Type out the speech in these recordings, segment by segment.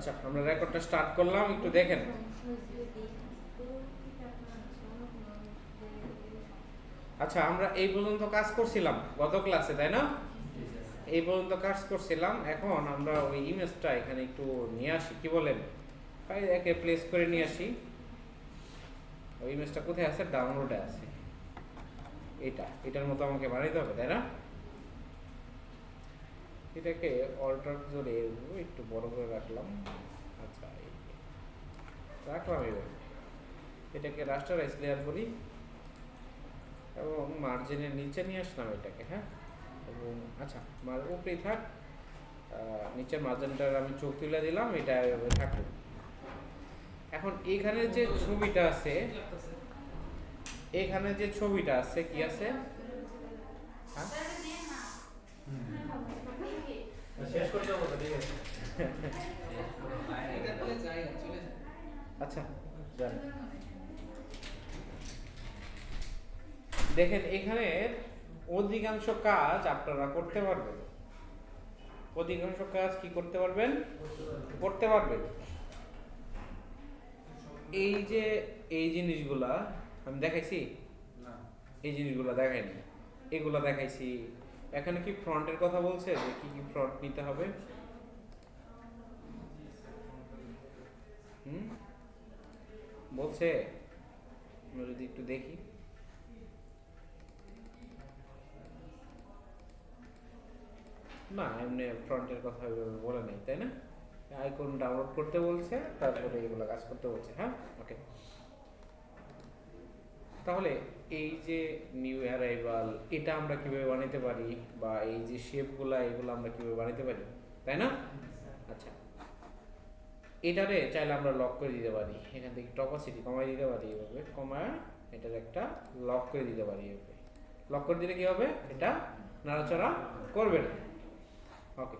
আচ্ছা, আমরা রেকর্ডটা স্টার্ট করলাম, একটু দেখেন। আচ্ছা, আমরা এই পর্যন্ত কাজ করছিলাম গত ক্লাসে, তাই না? এই পর্যন্ত কাজ করছিলাম। এখন আমরা ওই ইমেজটা এখানে একটু নিয়ে আসি, কি বলেন? একে প্লেস করে নিয়ে আসি। ওই ইমেজটা কোথায় আছে? ডাউনলোডে আছে। এটার মতো আমাকে বানাইতে হবে, তাই না? এটাকে অল্টার জোরে একটু বড় করে রাখলাম। আচ্ছা, রাখলাম এভাবে। এটাকে রাস্টারাইজ লেয়ার করি এবং মার্জিনের নিচে নিয়ে আসলাম এটাকে, হ্যাঁ। এবং আচ্ছা, উপরেই থাক। নিচের মার্জিনটার আমি চোখ তুলে দিলাম, এটা এভাবে থাকলো। এখন এখানে যে ছবিটা আছে, এখানে যে ছবিটা আছে, কি আছে? হ্যাঁ, শেষ করতে হবে, ঠিক আছে। আচ্ছা, যান। দেখেন, এখানে অধিকাংশ কাজ আপনারা করতে পারবেন। অধিকাংশ কাজ কি করতে পারবেন? করতে পারবেন। এই যে এই জিনিসগুলা আমি দেখাইছি না, এই জিনিসগুলা দেখাইনি, এগুলা দেখাইছি। এখানে কি ফ্রন্টের কথা বলছে যে কি কি ফ্রন্ট নিতে হবে? বলছে? আমরা যদি একটু দেখি। না, এমনি ফ্রন্টের কথা বলে নাই, তাই না? আইকন ডাউনলোড করতে বলছে, তারপরে এগুলো কাজ করতে বলছে, হ্যাঁ। ওকে, তাহলে এই যে নিউ অ্যারাইভাল, এটা আমরা কিভাবে বানাইতে পারি, বা এই যে শেপগুলা, এগুলো আমরা কিভাবে বানাইতে পারি, তাই না? আচ্ছা, এটারে চাইলে আমরা লক করে দিতে পারি। এখান থেকে অপাসিটি কমাই দিতে পারি, এভাবে কমায় এটার একটা লক করে দিতে পারি। এভাবে লক করে দিলে কি হবে? এটা নাড়াচড়া করবে না। ওকে,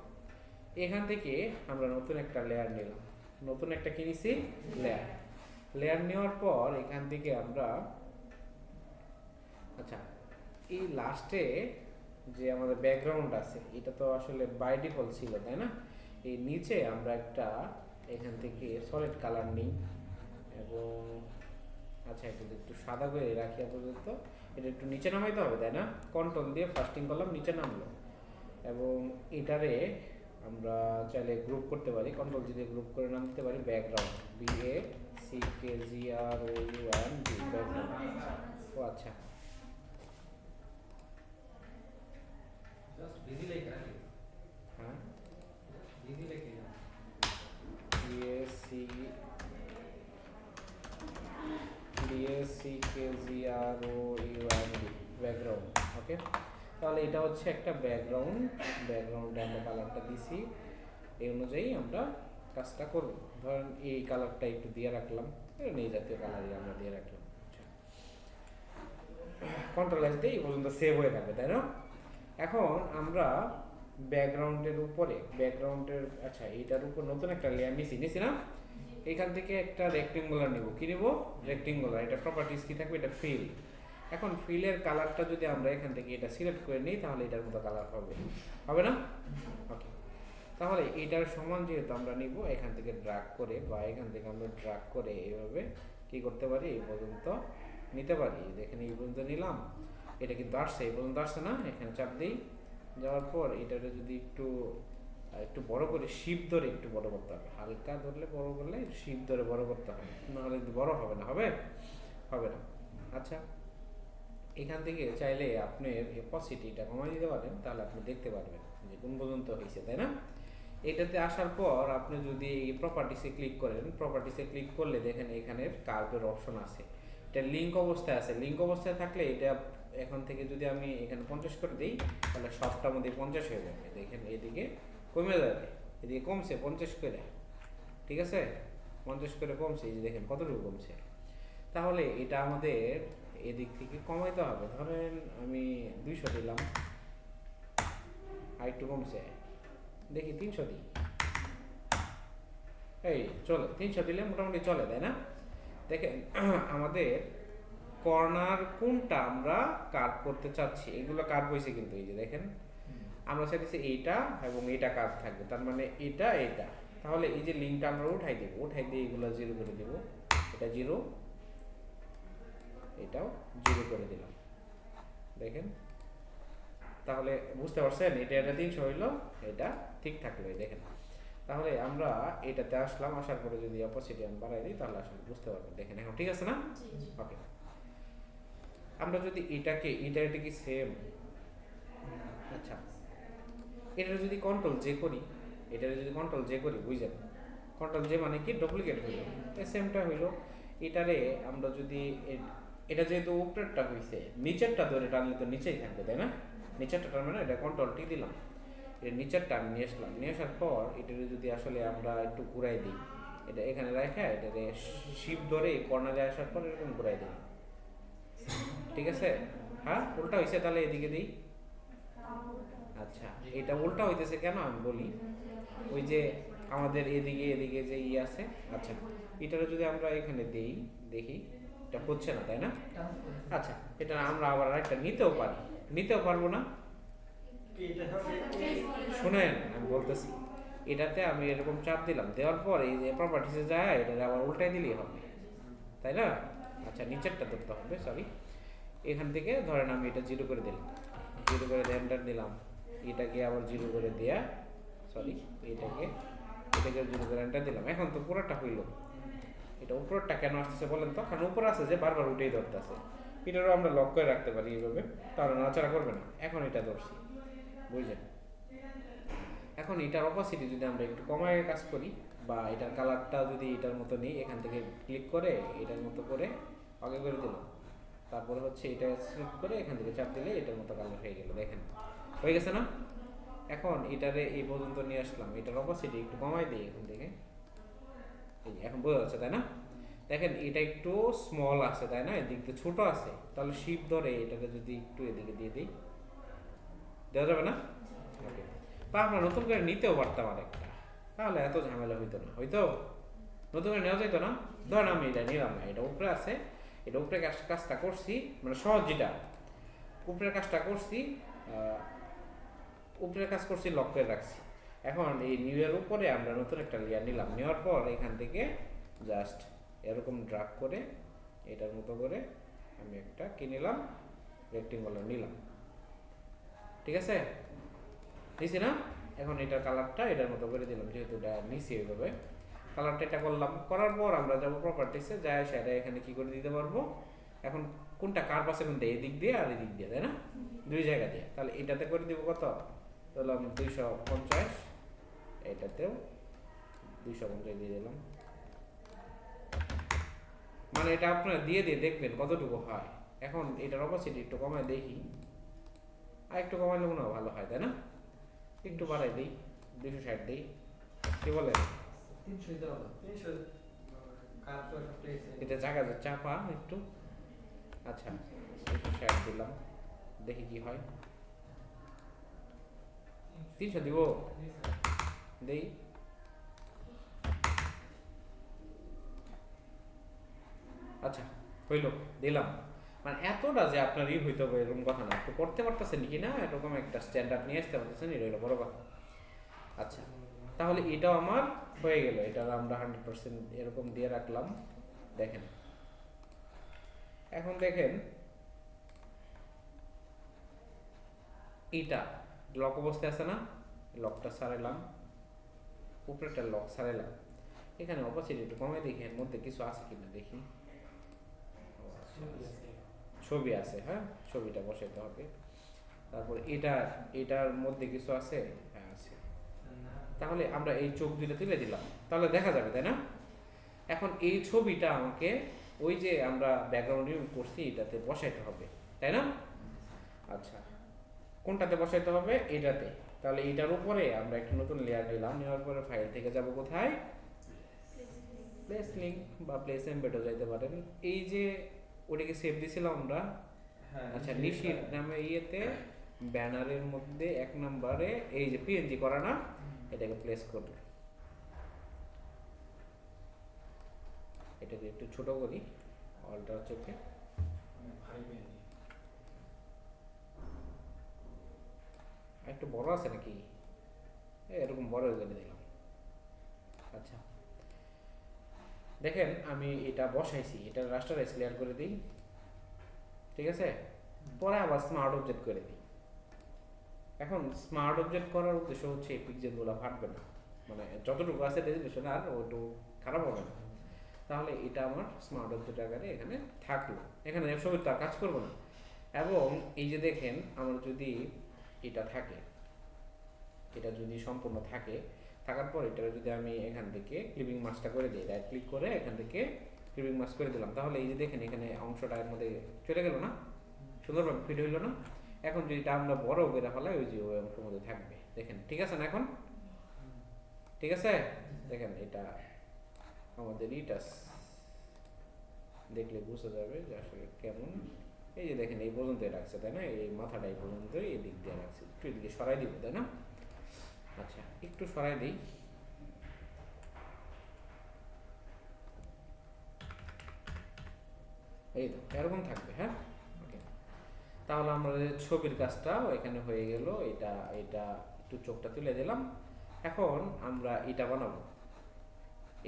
এখান থেকে আমরা নতুন একটা লেয়ার নিলাম। নতুন একটা কি নিছি? লেয়ার। লেয়ার নেওয়ার পর এখান থেকে আমরা, আচ্ছা, এই লাস্টে যে আমাদের ব্যাকগ্রাউন্ড আছে, এটা তো আসলে বাই ডিফল্ট ছিল, তাই না? এই নিচে আমরা একটা এখান থেকে সলিড কালার নিই এবং আচ্ছা, এটা একটু সাদা করে রাখি আপাতত। এটা একটু নিচে নামাইতে হবে, তাই না? কন্ট্রোল দিয়ে ফাস্টিং করলাম, নিচে নামলো। এবং এটারে আমরা চাইলে গ্রুপ করতে পারি, কন্ট্রোল দিয়ে গ্রুপ করে নাম দিতে পারি ব্যাকগ্রাউন্ড, BACKGROUND, ব্যাকগ্রাউন্ড। ও আচ্ছা, হ্যাঁ, BACKGROUND, ব্যাকগ্রাউন্ড। ওকে, তাহলে এটা হচ্ছে একটা ব্যাকগ্রাউন্ড। ব্যাকগ্রাউন্ডে আমরা কালারটা দিছি, এই অনুযায়ী আমরা কাজটা করব। ধরেন এই কালারটা একটু দিয়ে রাখলাম, এই জাতীয় কালারই আমরা দিয়ে রাখলাম। কন্ট্রোল এস দিয়ে এই পর্যন্ত সেভ হয়ে থাকবে, তাই না? এখন আমরা ব্যাকগ্রাউন্ডের উপরে, ব্যাকগ্রাউন্ডের, আচ্ছা, এইটার উপর নতুন একটা লেয়ার নিছি না? এখান থেকে একটা রেক্টেঙ্গুলার নিব। কি নিব? রেক্টেঙ্গুলার। এটা প্রপার্টিজ কি থাকবে? এটা ফিল। এখন ফিলের কালারটা যদি আমরা এখান থেকে এটা সিলেক্ট করে নিই, তাহলে এটার মতো কালার হবে, হবে না? ওকে, তাহলে এটার সমান যেহেতু আমরা নিব, এখান থেকে ড্রাগ করে, বা এখান থেকে আমরা ড্রাগ করে এইভাবে কি করতে পারি? এই পর্যন্ত নিতে পারি। এখানে এই পর্যন্ত নিলাম, এটা কিন্তু আসছে, এই পর্যন্ত আসছে না? এখানে চাপ দিই, যাওয়ার পর এটাকে যদি একটু একটু বড় করে শিপ ধরে একটু বড় করতে হবে। হালকা ধরলে বড় করলে শিপ ধরে বড় করতে হবে, নাহলে বড় হবে না। হবে? হবে না। আচ্ছা, এখান থেকে চাইলে আপনার অপাসিটিটা কমাই দিতে পারেন, তাহলে আপনি দেখতে পারবেন যে কোন পর্যন্ত হয়েছে, তাই না? এটাতে আসার পর আপনি যদি এই প্রপার্টিসে ক্লিক করেন, প্রপার্টিসে ক্লিক করলে দেখেন এখানে কার্ভের অপশন আছে। এটা লিঙ্ক অবস্থায় আছে। লিঙ্ক অবস্থায় থাকলে এটা এখন থেকে যদি আমি এখানে 50 করে দিই, তাহলে সবটার মধ্যে 50 হয়ে যাবে। দেখেন এদিকে কমে যাবে, এদিকে কমছে 50 করে, ঠিক আছে? 50 করে কমছে, এই যে দেখেন কতটুকু কমছে। তাহলে এটা আমাদের এদিক থেকে কমাইতে হবে। ধরেন আমি 200 দিলাম, আর একটু কমছে, দেখি 300 দিই, এই চলে। 300 দিলে মোটামুটি চলে, তাই না? দেখেন আমাদের কর্নার কোনটা আমরা কাট করতে চাচ্ছি, এগুলো কাট হয়েছে কিন্তু, এই যে দেখেন আমরা চাইতেছি এইটা এবং এইটা কাট থাকবে, তার মানে এটা, এটা তাহলে এই যে লিঙ্কটা আমরা উঠাই দেব, উঠাই দিয়ে এগুলো জিরো করে দেব, এটা জিরো, এটাও জিরো করে দিলাম। দেখেন তাহলে বুঝতে পারছেন, এটা 300 হইলো, এটা ঠিক থাকলো। দেখেন তাহলে আমরা এটাতে আসলাম, আসার পরে যদি অপোসিটি আমি বাড়াই দিই তাহলে আসলে বুঝতে পারবেন। দেখেন এখন ঠিক আছে না? ওকে, আমরা যদি এটা কি সেম, আচ্ছা এটা যদি কন্ট্রোল জে করি, বুঝছেন, কন্ট্রোল জে মানে কি ডুপ্লিকেট হইল, সেমটা হইল। এটারে আমরা যদি এটা যেহেতু উপরেরটা হইছে, নিচেরটা ধরে টানলে তো নিচেই থাকবে, তাই না? নিচেরটা টানবে না, এটা কন্ট্রোল টি দিলাম, এটা নিচেরটা আমি নিয়ে আসলাম, নিয়ে আসার পর এটারে যদি আসলে আমরা একটু ঘুরাই দিই, এটা এখানে রাখা, এটারে শিপ ধরে কর্নারে আসার পর এরকম ঘুরাই দিই, ঠিক আছে? হ্যাঁ উল্টা হয়েছে, তাহলে এদিকে দিই। আচ্ছা এটা উল্টা হইতেছে কেন আমি বলি, ওই যে আমাদের এদিকে যে আছে, আচ্ছা এটারে যদি আমরা এখানে দেই, দেখি এটা হচ্ছে না, তাই না? আচ্ছা এটা আমরা আবার আরেকটা নিতেও পারবো না। শুনেন আমি বলতেছি, এটাতে আমি এরকম চাপ দিলাম, দেওয়ার পর এই যে প্রপার্টিসে যায় এটা আবার উল্টাই দিলেই হবে, তাই না? আচ্ছা নিচেরটা ধরতে হবে, সরি, এখান থেকে ধরেন আমি এটা জিরো করে দিলাম, জিরো করে এন্টার দিলাম, এটাকে আবার জিরো করে দেয়া, সরি এটাকে জিরো করে এন্টার দিলাম। এখন তো পুরোটা হইলো, এটা উপরটা কেন আসতেছে বলেন তো? কারণ উপর আছে যে বারবার উঠেই ধরতেছে, এটারও আমরা লক করে রাখতে পারি এইভাবে, তাহলে নাড়াচাড়া করবে না। এখন এটা ধরছি, বুঝলেন? এখন এটার অপোসিটি যদি আমরা একটু কমায় কাজ করি, বা এটার কালারটা যদি এটার মতো নিই, এখান থেকে ক্লিক করে এটার মতো করে আগে করে দিলাম, তারপরে হচ্ছে এটা সিলেক্ট করে এখান থেকে চাপ দিলে এটার মতো কালার হয়ে গেল। দেখেন হয়ে গেছে না? এখন এটারে এই পর্যন্ত নিয়ে আসলাম, এটার অপোসিটি একটু কমাই দিই এখান থেকে, এই এখন বোঝা যাচ্ছে তাই না? দেখেন এটা একটু স্মল আছে তাই না, এদিক দিয়ে ছোট আছে, তাহলে শিপ ধরে এটাকে যদি একটু এদিকে দিয়ে দিই, দেওয়া যাবে না? ওকে, বা আমরা নতুন করে নিতেও পারতাম আরেকটা, তাহলে এত ঝামেলা হইতো না, হয়তো নতুন করে নেওয়া যাইতো না। ধরেন আমি এটা নিলাম না, এটা উপরে আছে, এটা উপরে কাজটা করছি, মানে সহজ যেটা উপরের কাজটা করছি, উপরের কাজ করছি, লক করে রাখছি। এখন এই নিউ ইয়ার উপরে আমরা নতুন একটা লেয়ার নিলাম, নেওয়ার পর এখান থেকে জাস্ট এরকম ড্রাগ করে এটার মতো করে আমি একটা কি নিলাম, রেক্টেঙ্গুলার নিলাম, ঠিক আছে? নিছি না? এখন এটার কালারটা এটার মতো করে দিলাম, যেহেতু এটা নিচে এইভাবে কালারটা এটা করলাম, করার পর আমরা যাবো প্রপার্টিসে, যায় সেটা এখানে কি করে দিতে পারবো, এখন কোনটা কার পাশে কোনটা, এদিক দিয়ে আর এদিক দিয়ে, তাই না? দুই জায়গা দিয়ে, তাহলে এটাতে করে দিব কত, ধরলাম 250, এটাতেও 250 দিয়ে দিলাম, মানে এটা আপনারা দিয়ে দেখবেন কতটুকু হয়। এখন এটার অপোসিটি একটু কমায় দেখি, আর একটু কমাইলে মনে হয় ভালো হয়, তাই না? একটু বাড়াই দিই, 260 দিই, কি বলেন? এটা জায়গা চাপা একটু, আচ্ছা 260 দিলাম, দেখি কি হয়। 300 দিব, দেই, আচ্ছা হইল, দিলাম। মানে এতটা যে আপনার হইতে হবে এরকম কথা না, তো করতে পারতেছেন কি না এরকম একটা স্ট্যান্ডার্ড নিয়ে আসতে পারতেছেন, এটা হলো বড় কথা। আচ্ছা তাহলে এটাও আমার হয়ে গেল, এটা আমরা 100% এরকম দিয়ে রাখলাম। দেখেন এখন দেখেন এটা লক অবস্থায় আছে না, লকটা সারাইলাম, উপরেটা লক সারাইলাম, এখানে অপোসিটি একটু কমে দেখি এর মধ্যে কিছু আছে কিনা দেখি, ছবি আছে, হ্যাঁ ছবিটা বসাইতে হবে। তারপর এটার মধ্যে কিছু আছে, হ্যাঁ আছে, তাহলে আমরা এই চোখ দুইটা তুলে দিলাম, তাহলে দেখা যাবে, তাই না? এখন এই ছবিটা আমাকে ওই যে আমরা ব্যাকগ্রাউন্ড রিমুভ করছি এটাতে বসাইতে হবে, তাই না? আচ্ছা কোনটাতে বসাইতে হবে? এটাতে। তাহলে এটার উপরে আমরা একটা নতুন লেয়ার নিলাম, নেওয়ার পরে ফাইল থেকে যাব কোথায়, প্লেস লিঙ্ক বা প্লেস এমবেডও যাইতে পারেন। এই যে ওটাকে সেভ দিছিলাম আমরা, আচ্ছা নিশির নামে ইয়েতে ব্যানারের মধ্যে 1 নম্বরে এই যে পিএনজি করা না, এটাকে প্লেস করব, এটাকে একটু ছোট করি, অল্টার চেপে একটু বড় আছে নাকি, এরকম বড় করে দিলাম, আচ্ছা দেখেন আমি এটা বসাইছি, এটা রাস্টারাইজ ক্লিয়ার করে দিই, ঠিক আছে, পরে আবার স্মার্ট অবজেক্ট করে দিই। এখন স্মার্ট অবজেক্ট করার উদ্দেশ্য হচ্ছে এই পিক্সেলগুলো ফাটবে না, মানে যতটুকু আছে রেজলিউশন আর ওটু খারাপ হবে না। তাহলে এটা আমার স্মার্ট অবজেক্ট আকারে এখানে থাকলো, এখানে ছবির তার কাজ করবো না। এবং এই যে দেখেন আমার যদি এটা থাকে, এটা যদি সম্পূর্ণ থাকে, থাকার পর এটা যদি আমি এখান থেকে ক্লিপিং মাস্কটা করে দিই, রাইট ক্লিক করে এখান থেকে ক্লিপিং মাস্ক করে দিলাম, তাহলে এই যে দেখেন এখানে অংশটা এর মধ্যে চলে গেল না, সুন্দরভাবে ফিট হইল না। এখন যদি এটা আমরা বড় করে ফেলাই ওই যে ওই অংশের মধ্যে থাকবে, দেখেন ঠিক আছে না? এখন ঠিক আছে, দেখেন এটা আমাদের ইটাস দেখলে বোঝা যাবে যে আসলে কেমন। এই যে দেখেন এই পর্যন্ত রাখছে তাই না, এই মাথাটা এই পর্যন্ত এই দিক দিয়ে রাখছে, একটু এদিকে সরাই দিব তাই না। আচ্ছা একটু সরাই দিই, এই তো এরকম থাকবে। হ্যাঁ ওকে, তাহলে আমাদের ছবির কাজটাও এখানে হয়ে গেল। এটা এটা একটু চোখটা তুলে দিলাম। এখন আমরা এটা বানাবো,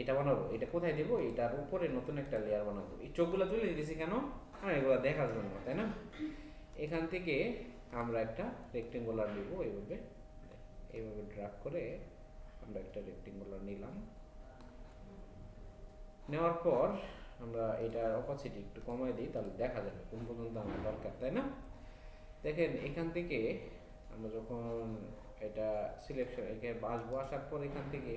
এটা বানাবো, এটা কোথায় দেবো? এটার উপরে নতুন একটা লেয়ার বানাবো। এই চোখগুলো তুলে দিয়েছি কেন? হ্যাঁ এগুলো দেখার জন্য তাই না। এখান থেকে আমরা একটা রেক্টেঙ্গুলার নিব, এইভাবে এইভাবে ড্রাগ করে আমরা একটা রেক্টেঙ্গুলার নিলাম। নেওয়ার পর আমরা এটার অপাসিটি একটু কমাই দিই, তাহলে দেখা যাবে কোন পর্যন্ত আমার দরকার তাই না। দেখেন এখান থেকে আমরা যখন এটা সিলেকশন এখানে আসবো, আসার পর এখান থেকে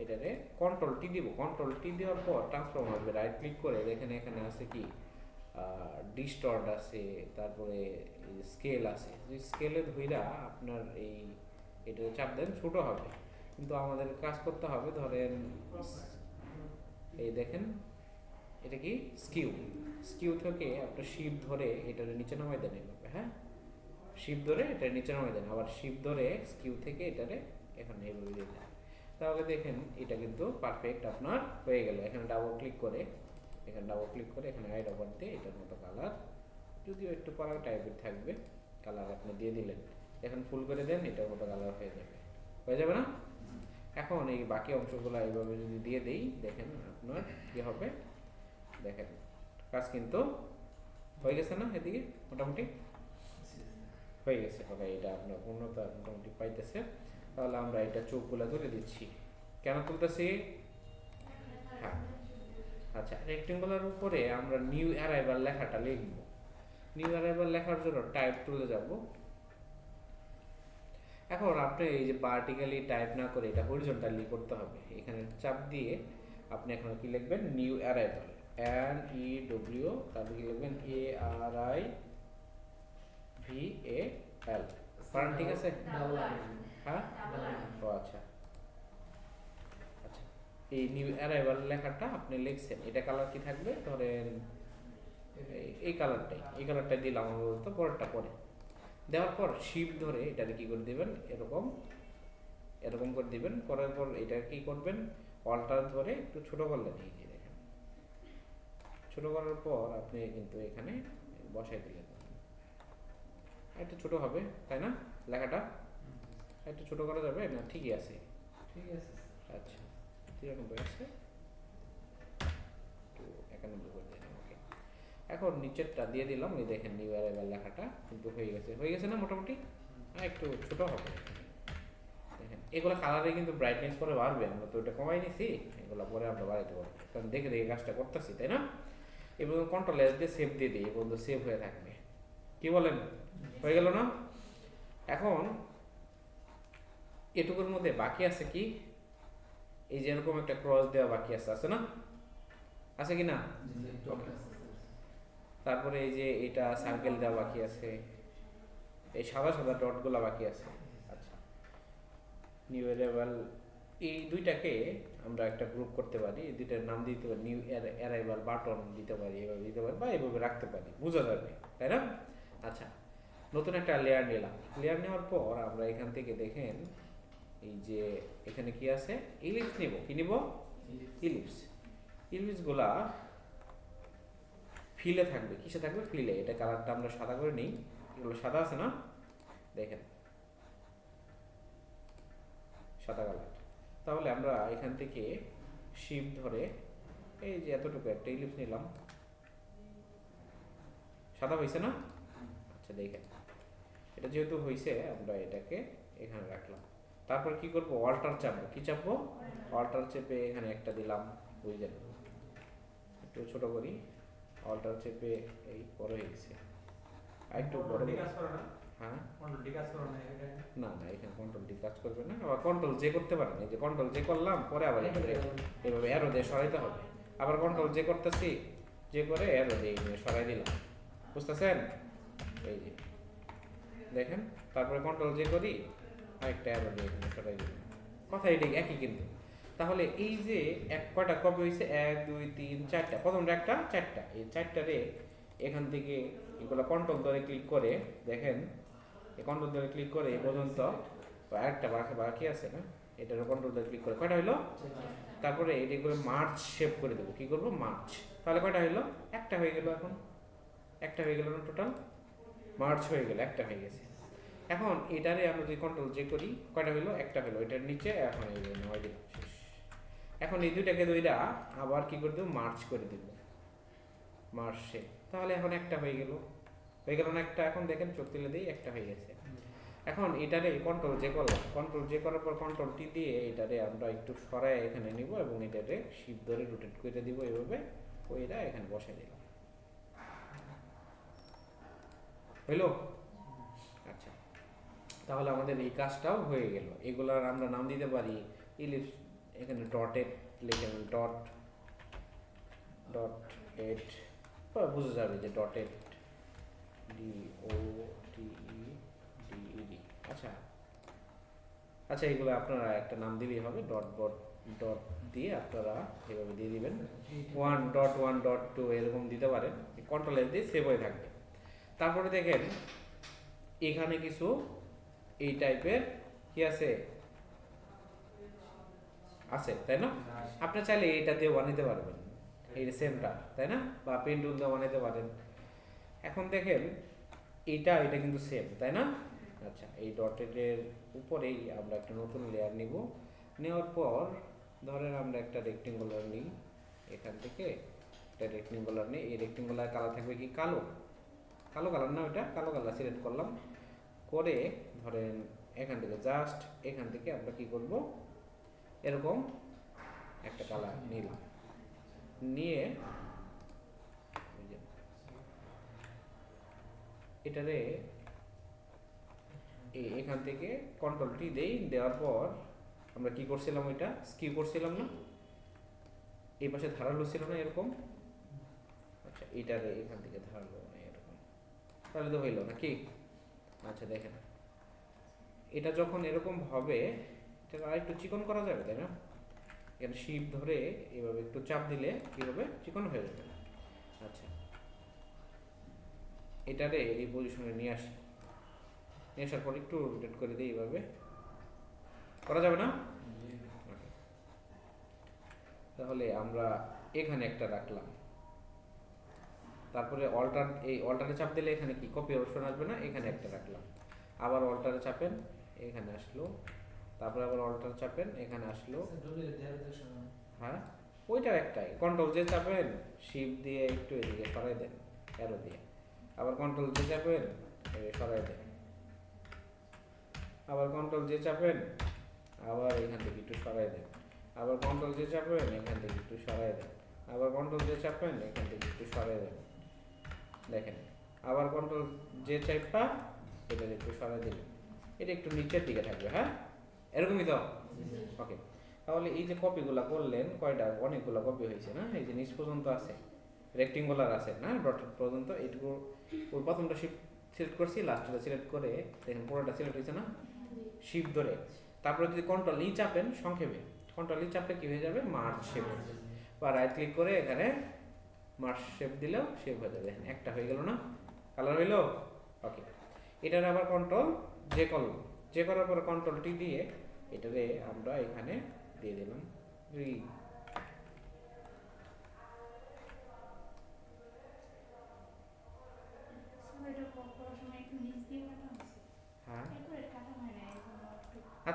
এটারে কন্ট্রোল টি দিব, কন্ট্রোল টি দেওয়ার পর ট্রান্সফর্ম আসবে, রাইট ক্লিক করে দেখেন এখানে আছে কি ডিস্টর্ট আছে, তারপরে স্কেল আছে। স্কেলে ধইরা আপনার এই এটা চাপ দেন ছোট হবে, কিন্তু আমাদের কাজ করতে হবে ধরেন এই দেখেন এটা কি স্কিউ, স্কিউ থেকে আপনার শিপ ধরে এটার নিচে নামাই দেন এইভাবে। হ্যাঁ শিপ ধরে এটা নিচে নামাই দেন, আবার শিপ ধরে স্কিউ থেকে এটারে এখানে এইভাবে দিয়ে দেন, তাহলে দেখেন এটা কিন্তু পারফেক্ট আপনার হয়ে গেল। এখানে ডাবল ক্লিক করে এখানে ডাবল ক্লিক করে এখানে হাইড ওভার দিয়ে এটার মতো কালার, যদিও একটু পাড়া টাইপের থাকবে কালার আপনি দিয়ে দিলেন, এখন ফুল করে দেন এটার মতো কালার হয়ে যাবে না। এখন এই বাকি অংশগুলো এইভাবে যদি দিয়ে দেই দেখেন আপনার কি হবে, দেখেন কাজ কিন্তু হয়ে গেছে না, এদিকে মোটামুটি হয়ে গেছে। ওকে এটা আপনার পূর্ণতা মোটামুটি পাইতেছে। তাহলে আমরা এটা চোখগুলো তুলে দিচ্ছি, কেন তুলতেছি? হ্যাঁ আচ্ছা, রেক্টেঙ্গুলার উপরে আমরা নিউ অ্যারাইভাল লেখাটা লিখব। নিউ অ্যারাইভাল লেখার জন্য টাইপ টুলে যাব। এখন আপনি এই যে ভার্টিক্যালি টাইপ না করে এটা হরিজন্টালি করতে হবে, এখানে চাপ দিয়ে আপনি এখন কি লিখবেন? নিউ অ্যারাইভাল, NEW, তারপর কি লিখবেন? ARIVAL, কারণ ঠিক আছে। হ্যাঁ ও আচ্ছা আচ্ছা, এই নিউ অ্যারাইভাল লেখাটা আপনি লিখছেন, এটা কালার কি থাকবে? ধরেন এই কালারটাই, এই কালারটাই দিলাম আপাতত, পরেরটা পরে দেওয়ার পর শিপ ধরে এটাকে কি করে দিবেন? এরকম এরকম করে দিবেন। করার পর এটা কি করবেন? অল্টার ধরে একটু ছোট করলেন, এই যে দেখেন ছোট করার পর আপনি কিন্তু এখানে বসাই দিলেন, একটু ছোট হবে তাই না লেখাটা? একটু ছোট করা যাবে না? ঠিকই আছে, ঠিক আছে। আচ্ছা 93 আছে, তো 91 করে দিলাম। ওকে, এখন নিচেরটা দিয়ে দিলাম, এই দেখেন নিউ অ্যারাইভাল লেখাটা কিন্তু হয়ে গেছে না মোটামুটি। একটু ছোট হবে দেখেন, এগুলো কালারে কিন্তু ব্রাইটনেস পরে বাড়বে, আমরা তো ওটা কমাই নিছি, এগুলো পরে আমরা বাড়াইতে পারবো, কারণ দেখে দেখে কাজটা করতেছি তাই না। এবং কন্ট্রোল এস দিয়ে সেভ দিয়ে দিই, এই পর্যন্ত সেভ হয়ে থাকবে। কি বলেন? হয়ে গেল না? এখন এটুকুর মধ্যে বাকি আছে কি? এই যে এরকম একটা ক্রস দেওয়া বাকি আছে না? আছে কি না? ওকে, তারপরে এই যে এটা সার্কেল দেওয়া বাকি আছে, এই সাদা সাদা ডটগুলো বাকি আছে। আচ্ছা, নিউ অ্যারাইভাল এই দুইটাকে আমরা একটা গ্রুপ করতে পারি, এই দুইটার নাম দিতে পারি নিউ অ্যারাইভাল বাটন দিতে পারি, এভাবে দিতে পারি বা এভাবে রাখতে পারি, বোঝা যাবে তাই না। আচ্ছা, নতুন একটা লেয়ার নিলাম। লেয়ার নেওয়ার পর আমরা এখান থেকে দেখেন এই যে এখানে কি আছে? ইলিপস নিব। কি নিব? ইলিপস। ইলিপসগুলা ফিলে থাকবে। কিসে থাকবে? ফিলে। এটা কালারটা আমরা সাদা করে নিই, এগুলো সাদা আছে না, দেখেন সাদা কালার। তাহলে আমরা এখান থেকে শিফট ধরে এই যে এতটুকু একটা ইলিপস নিলাম, সাদা হয়েছে না? আচ্ছা দেখেন, এটা যেহেতু হয়েছে আমরা এটাকে এখানে রাখলাম। তারপর কি করব, অল্টার চাপবো। কি চাপবো? অল্টার চেপে এখানে একটা দিলাম, বুঝলেন? একটু ছোট করি, অল্টার চেপে এই বড় হয়ে গেছে, আর একটু বড় কাজ করে না। হ্যাঁ, কন্ট্রোল ডি কাজ করে না না না, এখানে কন্ট্রোল ডি কাজ করবে না, আবার কন্ট্রোল জে করতে পারেন। এই যে কন্ট্রোল জে করলাম, পরে আবার এভাবে অ্যারো দিয়ে সরাইতে হবে। আবার কন্ট্রোল জে করতেছি, যে করে অ্যারো দিয়ে সরাই দিলাম, বুঝতেছেন? এই যে দেখেন, তারপরে কন্ট্রোল জে করি, আরেকটা অ্যারো দিয়ে এখানে সরাই দিলাম। কথা এটাই একই কিন্তু। তাহলে এই যে এক কয়টা কপি হয়েছে, 1 2 3 4টা, প্রথমটা একটা, চারটা, এই চারটারে এখান থেকে এগুলো কন্ট্রোল ধরে ক্লিক করে দেখেন, এই কন্ট্রোল ধরে ক্লিক করে এই পর্যন্ত আরেকটা বাকি আছে না, এটার কন্ট্রোল ধরে ক্লিক করে কয়টা হইলো? তারপরে এটা করে মার্চ শেপ করে দেবো। কি করবো? মার্চ। তাহলে কয়টা হইলো? একটা হয়ে গেল। এখন একটা হয়ে গেল না, টোটাল মার্চ হয়ে গেল, একটা হয়ে গেছে। এখন এটারে আমরা যদি কন্ট্রোল যে করি, কয়টা হইলো? একটা হইলো। এটার নিচে এখন এই যে 9 দিলাম, শেষ। এখন এই দুইটাকে দুইটা আবার কি করে দেবো? মার্চ করে দেব, মার্চ শেপ। তাহলে এখন একটা হয়ে গেল, হয়ে গেল না একটা? এখন দেখেন, চোখ তুলে দিই, একটা হয়ে গেছে। এখন এটারে কন্ট্রোল জে করলাম, কন্ট্রোল জে করার পর কন্ট্রোল টি দিয়ে এটারে আমরা একটু সরায় এখানে নিব এবং এটারে শিপ ধরে রোটেট করে দিব, এভাবে ওইটা এখানে বসাই দিলাম। হইলো? আচ্ছা, তাহলে আমাদের এই কাজটাও হয়ে গেল। এগুলার আমরা নাম দিতে পারি ইলিপস, এখানে ডটেড লিখে ডট ডট এড, বুঝে যাবে যে ডটেড, ডি ও টি ই ডি ই ডি। আচ্ছা আচ্ছা, এগুলো আপনারা একটা নাম দিলেই হবে, ডট ডট ডট দিয়ে আপনারা এভাবে দিয়ে দিবেন, 1.1.2 এরকম দিতে পারেন। কন্ট্রোল এস দিয়ে সেভ হয়ে থাকবে। তারপরে দেখেন এখানে কিছু এই টাইপের কি আছে, আছে তাই না? আপনি চাইলে এটা দিয়ে বানাইতে পারবেন, এই সেমটা, তাই না? বা পেন টুল দিয়ে বানাইতে পারেন। এখন দেখেন এটা কিন্তু সেম, তাই না? আচ্ছা, এই ডটের উপরেই আমরা একটা নতুন লেয়ার নিব। নেওয়ার পর ধরেন আমরা একটা রেক্টেঙ্গুলার নিই, এখান থেকে একটা রেক্টেঙ্গুলার নিই। এই রেক্টেঙ্গুলার কালার থাকবে কি? কালো। কালো কালার না, ওইটা কালো কালার সিলেক্ট করলাম, করে ধরেন এখান থেকে জাস্ট এখান থেকে আমরা কি করব, এরকম একটা কালার নিলাম, নিয়ে এটারে এখান থেকে কন্ট্রোল টি দেই, দেওয়ার পর আমরা কি করছিলাম, ওইটা স্কিউ করছিলাম না, এই পাশে ধারালো ছিল না এরকম। আচ্ছা, এটারে এখান থেকে ধারালো না এরকম, তাহলে তো হইলো নাকি? আচ্ছা দেখেন, এটা যখন এরকম হবে, এটা আর একটু চিকন করা যাবে, তাই না? এখানে শিপ ধরে এভাবে একটু চাপ দিলে কি হবে? চিকন হয়ে যাবে। আচ্ছা, এটারে এই পজিশনে নিয়ে আসি, নিয়ে আসার পর একটু রোটেট করে দিই, এইভাবে করা যাবে না? তাহলে আমরা এখানে একটা রাখলাম, তারপরে অল্টার, এই অল্টারে চাপ দিলে এখানে কি কপি অপশন আসবে না, এখানে একটা রাখলাম। আবার অল্টারে চাপেন, এখানে আসলো, তারপরে আবার অল্টার চাপেন, এখানে আসলো। হ্যাঁ, ওইটা একটাই। কন্ট্রোল জে চাপেন, শিপ দিয়ে একটু এদিকে সরাই দেন অ্যারো দিয়ে, আবার কন্ট্রোল জে চাপেন, সরাই দেন, আবার কন্ট্রোল জে চাপেন, আবার এখান থেকে একটু সরাই দেন, আবার কন্ট্রোল জে চাপেন, এখান থেকে একটু সরাই দেন, আবার কন্ট্রোল জে চাপেন, এখান থেকে একটু সরাই দেন। দেখেন, আবার কন্ট্রোল জে চাপা এটা একটু সরাই দিলেন, এটা একটু নিচের দিকে থাকবে। হ্যাঁ, এরকমই তো। ওকে, তাহলে এই যে কপিগুলো করলেন, কয়টা? অনেকগুলো কপি হয়েছে না? এই যে নিচ পর্যন্ত আছে, রেক্টেঙ্গুলার আছে না, ডট পর্যন্ত। এইটুকু ওই প্রথমটা সিলেক্ট করছি, লাস্টটা সিলেক্ট করে দেখেন পুরোটা সিলেক্ট হয়েছে না, শিপ ধরে। তারপরে যদি কন্ট্রোল ই চাপেন, সংক্ষেপে কন্ট্রোল ই চাপলে কি হয়ে যাবে? মার্চ শেপ হয়ে যাবে। বা রাইট ক্লিক করে এখানে মার্চ শেপ দিলেও শেপ হয়ে যাবে। দেখেন একটা হয়ে গেল না, কালার হইলো। ওকে, এটার আবার কন্ট্রোল জে করলাম, জে করার পর কন্ট্রোল টি দিয়ে এটারে আমরা এখানে দিয়ে দিলাম হ্যাঁ।